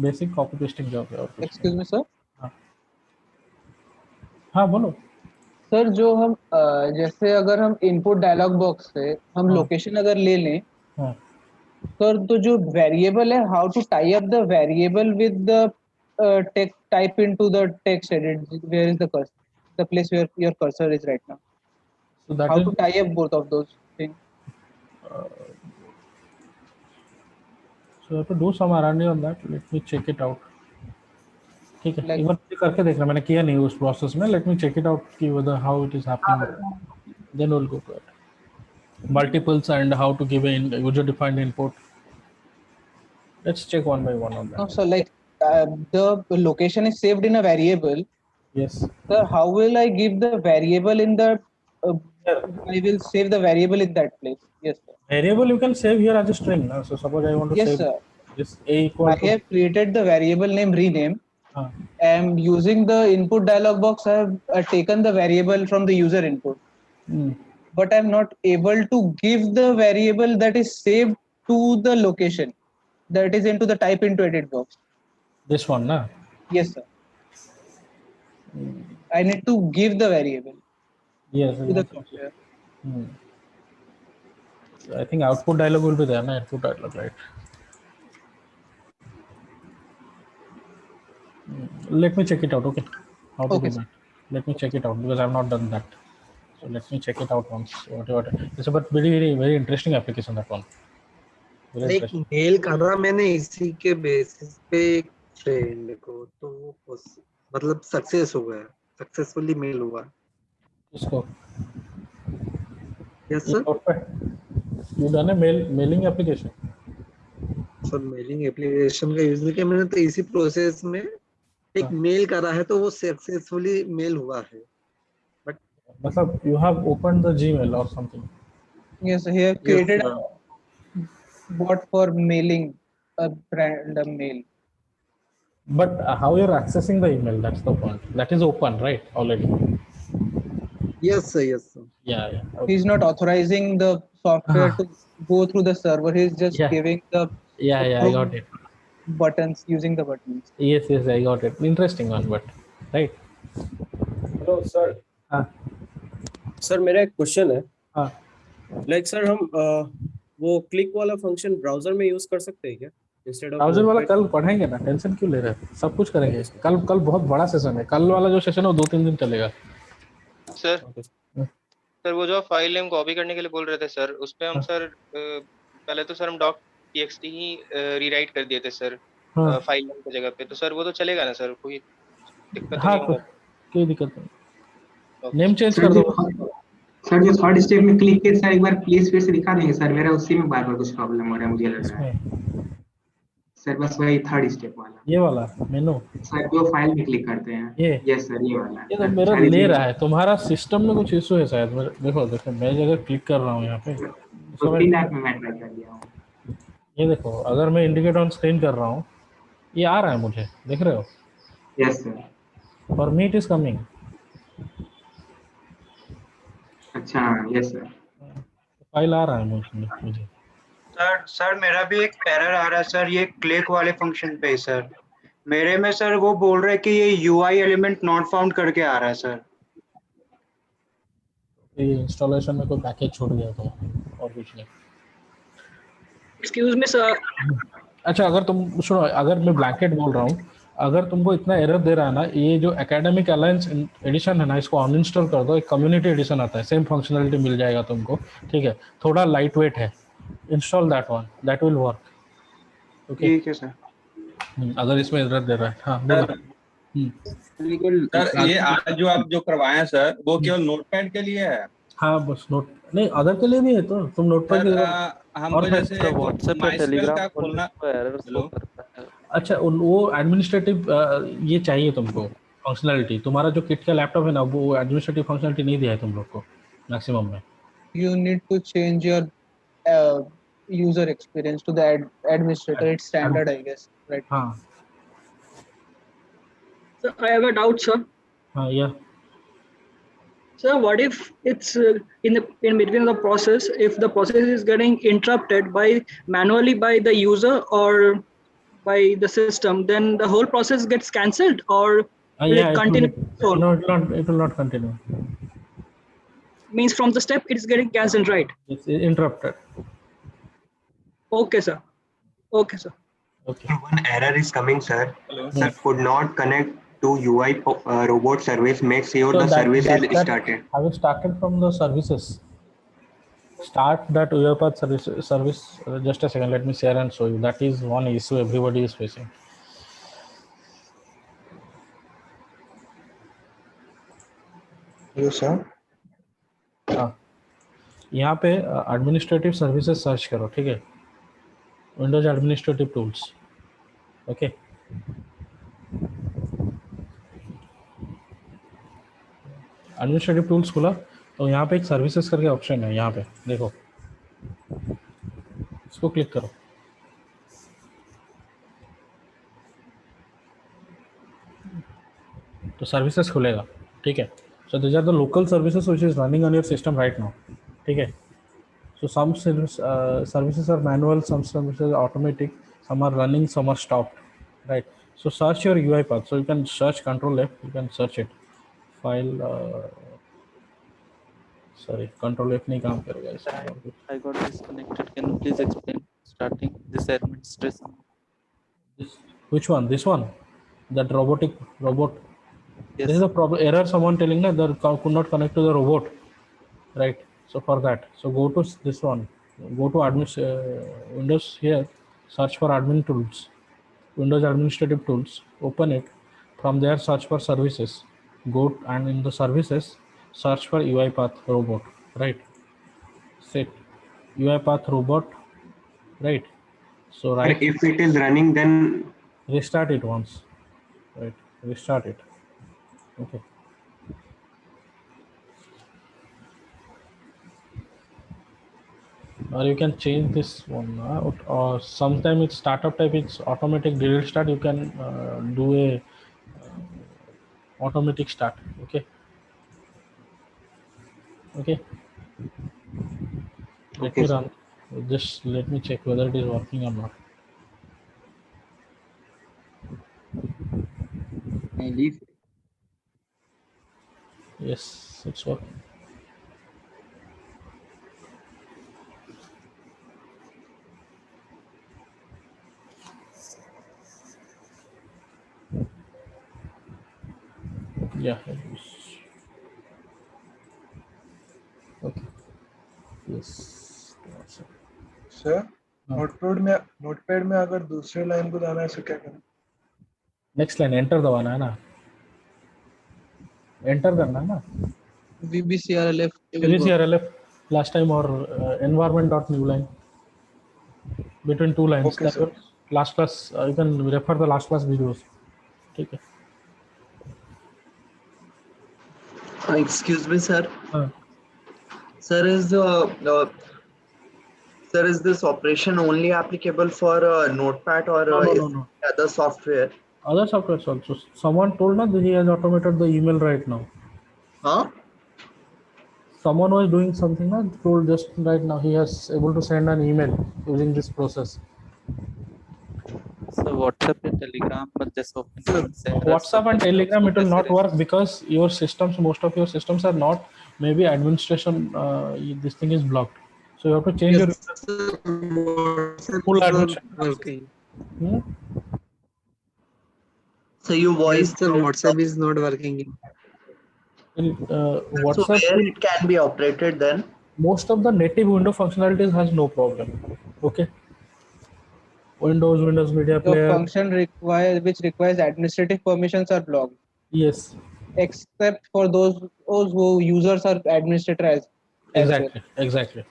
Basic copy pasting job है. Excuse me sir. हाँ बोलो सर. जो हम जैसे अगर हम इनपुट डायलॉग बॉक्स से हम लोकेशन अगर ले लें, सर तो जो वेरिएबल है, how to tie up the variable with the text, type into the text edit, where is the cursor, the place where your cursor is right now. So that how is, to tie up both of those things? So you have to do some R&D on that. Let me check it out. ठीक है, एक बार करके देखना, मैंने किया नहीं उस process में. Let me check it out कि whether how it is happening, then we'll go to it. Multiples and how to give a user defined input. Let's check one by one on that. No, so like the location is saved in a variable. Yes. So how will I give the variable in the I will save the variable in that place? Yes sir. Variable you can save here as a string. So suppose I want to yes, save sir. this a equal I have created the variable name rename, and using the input dialog box I have taken the variable from the user input. But I'm not able to give the variable that is saved to the location that is into the type into edit box. This one, na? Yes sir. I need to give the variable. Yes. To the computer. I think output dialog will be there, na? Input dialog, right? Let me check it out. Okay. How to do that? Let me check it out because I have not done that. So let me check it out once. Whatever. It's a but very interesting application, that one. एक mail करा मैंने इसी के basis पे friend को, तो मतलब success हो गया, सक्सेसफुली मेल हुआ. किसको? Yes sir. You done a mailing application? Sir mailing application का यूज नहीं किया मैंने, तो इसी प्रोसेस में एक मेल करा है तो वो सक्सेसफुली मेल हुआ है. बट मतलब you have opened the Gmail or something? Yes, he have created a bot for mailing a random mail. But how you're accessing the email? That's the point. That is open, right? Already. Yes sir. Yes sir. Yeah. Okay. He's not authorizing the software to go through the server. He's just giving the I got it. Buttons, using the buttons. Yes, I got it. Interesting one, but right. Hello sir. Sir मेरा एक question है. Like sir हम वो click वाला function browser में use कर सकते हैं क्या? instead of ब्राउजर वाला Notepad. कल पढ़ेंगे ना, टेंशन क्यों ले रहे हैं, सब कुछ करेंगे। कल बहुत बड़ा सेशन है, कल वाला जो सेशन है वो 2-3 दिन चलेगा। सर सर वो जो फाइल नेम कॉपी करने के लिए बोल रहे थे सर, उस पे हम सर पहले तो सर हम doc.txt ही रीराइट कर दिए थे सर हाँ फाइल नेम की जगह पे, तो सर वो तो चलेगा ना सर, कोई दिक्कत तो हाँ, नहीं होगा? कोई दिक्कत नहीं, नेम चेंज सर कर जो दो। सर जो थर्ड स्टेप में क्लिक किए सर, एक बार प्लीज फिर से दिखा देंगे सर, मेरा उसी में बार बार कुछ प्रॉब्लम हो रहा है, मुझे लग रहा है इसमें सर, बस वही थर्ड स्टेप वाला ये वाला मेनू, सर, जो फाइल में क्लिक करते हैं। ये यस सर, ये वाला ये तो सर, मेरा शायद ले इसमें रहा है, तुम्हारा सिस्टम में कुछ इशू है शायद। देखो देखो, मैं अगर क्लिक कर रहा हूँ यहाँ पे, इसको मैं 15 ऐप में मैं ट्राई कर लिया हूँ। ये देखो, अगर मैं इंडिकेट ऑन स्क्रीन कर रहा हूँ, ये आ रहा है मुझे, देख रहे हो? Yes sir. For me it is coming. अच्छा, यस सर। फाइल आ रहा है मुझे। सर मेरा भी एक एरर आ रहा है सर, ये क्लिक वाले फंक्शन पे सर। मेरे में सर वो बोल रहा है कि ये यूआई एलिमेंट नॉट फाउंड करके आ रहा है सर। ये इंस्टॉलेशन में कोई पैकेज छूट गया तो, और कुछ नहीं। Excuse me sir. अच्छा, अगर तुम सुनो, अगर मैं ब्लैंकेट बोल रहा हूँ, अगर तुमको इतना एरर दे रहा है ना, ये जो एकेडमिक अलायंस एडिशन है ना, इसको अनइंस्टॉल कर दो, एक कम्युनिटी एडिशन आता है, सेम फंक्शनलिटी मिल जाएगा तुमको, ठीक है? थोड़ा लाइट वेट है, install that one, that will work. Okay ठीक है सर। अगर इसमें एरर दे रहा है। हाँ बोलो। बिल्कुल सर, ये आज जो आप जो करवाए हैं सर, वो केवल नोटपैड के लिए है? हाँ बस नोट नहीं, अदर के लिए भी है, तो तुम नोटपैड की जगह हमको जैसे व्हाट्सएप पे MySQL टेलीग्राम का खोलने खोलना। पे एरर शो हेलो करता है। अच्छा, वो एडमिनिस्ट्रेटिव ये चाहिए तुमको फंक्शनलिटी। तुम्हारा जो किट का लैपटॉप है ना, वो एडमिनिस्ट्रेटिव फंक्शनलिटी नहीं दिया है तुम लोग को मैक्सिमम में। You need to change your user experience to the administrator. It's standard, I guess, right? हाँ Sir, I have a doubt, sir. हाँ, या Sir, what if it's in between the process, if the process is getting interrupted by manually by the user or by the system, then the whole process gets cancelled, or will yeah, it continue? no, it will not continue. Means from the step it's getting cancelled, right? It's interrupted. Okay, sir. Okay, sir. Okay. One error is coming, sir. Hello. Sir, could not connect to UI robot service. Make sure So the service is that started. have you started from the services? Start that UiPath service. Just a second, let me share and show you. That is one issue everybody is facing. Yes, sir. हाँ, यहाँ पे administrative services search करो, ठीक है? Windows administrative tools. Okay, administrative tools खुला तो यहाँ पे एक सर्विसेज करके ऑप्शन है, यहाँ पे देखो, इसको क्लिक करो। तो सर्विसेज खुलेगा, ठीक है? So these are the local services which is running on your system right now, ठीक है? So some services are manual, some services are automatic, some are running, some are stopped, right? So search your UiPath. So you can search Control F, you can search it. File, sorry, Control F नहीं काम करेगा इसमें। I got disconnected. Can you please explain starting this administration? Which one? This one? That robot? Yes. This is the problem. Error someone telling that they could not connect to the robot, right? So for that, so go to this one, go to Windows here, search for admin tools, Windows administrative tools, open it. From there, search for services. Go and in the services, search for UiPath robot, right? Set UiPath robot, right? So right. If it is running, then restart it once, right? Restart it. Okay. Or you can change this one, or sometime it's startup type, it's automatic delete start. You can do a automatic start. Okay. Let me run. Just let me check whether it is working or not. I leave. Yes, it's working. Yeah. Okay. Yes. Sir notepad में अगर दूसरे line को जाना है तो क्या करें? Next line enter दबाना है ना, एंटर करना है ना, VBCRLF last time or environment dot new line between two lines. Okay, sir. Last class you can refer the last class videos. ठीक है. Excuse me, sir. Sir, is this operation only applicable for Notepad or No. other software? Other softwares also. Someone told me that he has automated the email right now. Huh? Someone was doing something that told just right now he has able to send an email using this process. So WhatsApp and Telegram, but just open. WhatsApp and Telegram, it will not work because your systems, most of your systems are not maybe administration. This thing is blocked, so you have to change your full administration. So your voice. Yes, sir, WhatsApp is not working. WhatsApp, so where it can be operated then? Most of the native window functionalities has no problem. Okay. Windows Media The Player. function which requires administrative permissions are blocked. Yes. Except for those who users are administrators. Exactly.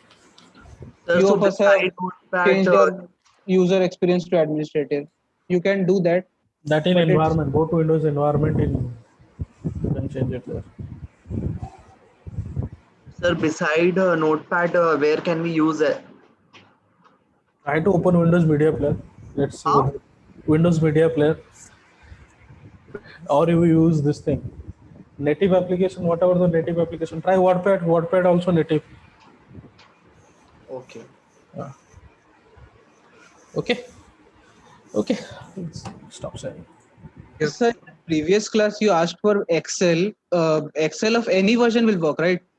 Few of us have changed their user experience to administrative. You can do that. That in environment. Go to Windows environment. You can change it there. Sir, beside Notepad, where can we use it? Try to open Windows Media Player. Let's see. Windows Media Player. Or you use this thing. Native application, whatever the native application. Try WordPad. WordPad also native. Okay. Okay. Let's stop saying. Yes, sir. Previous class you asked for Excel. Excel of any version will work, right?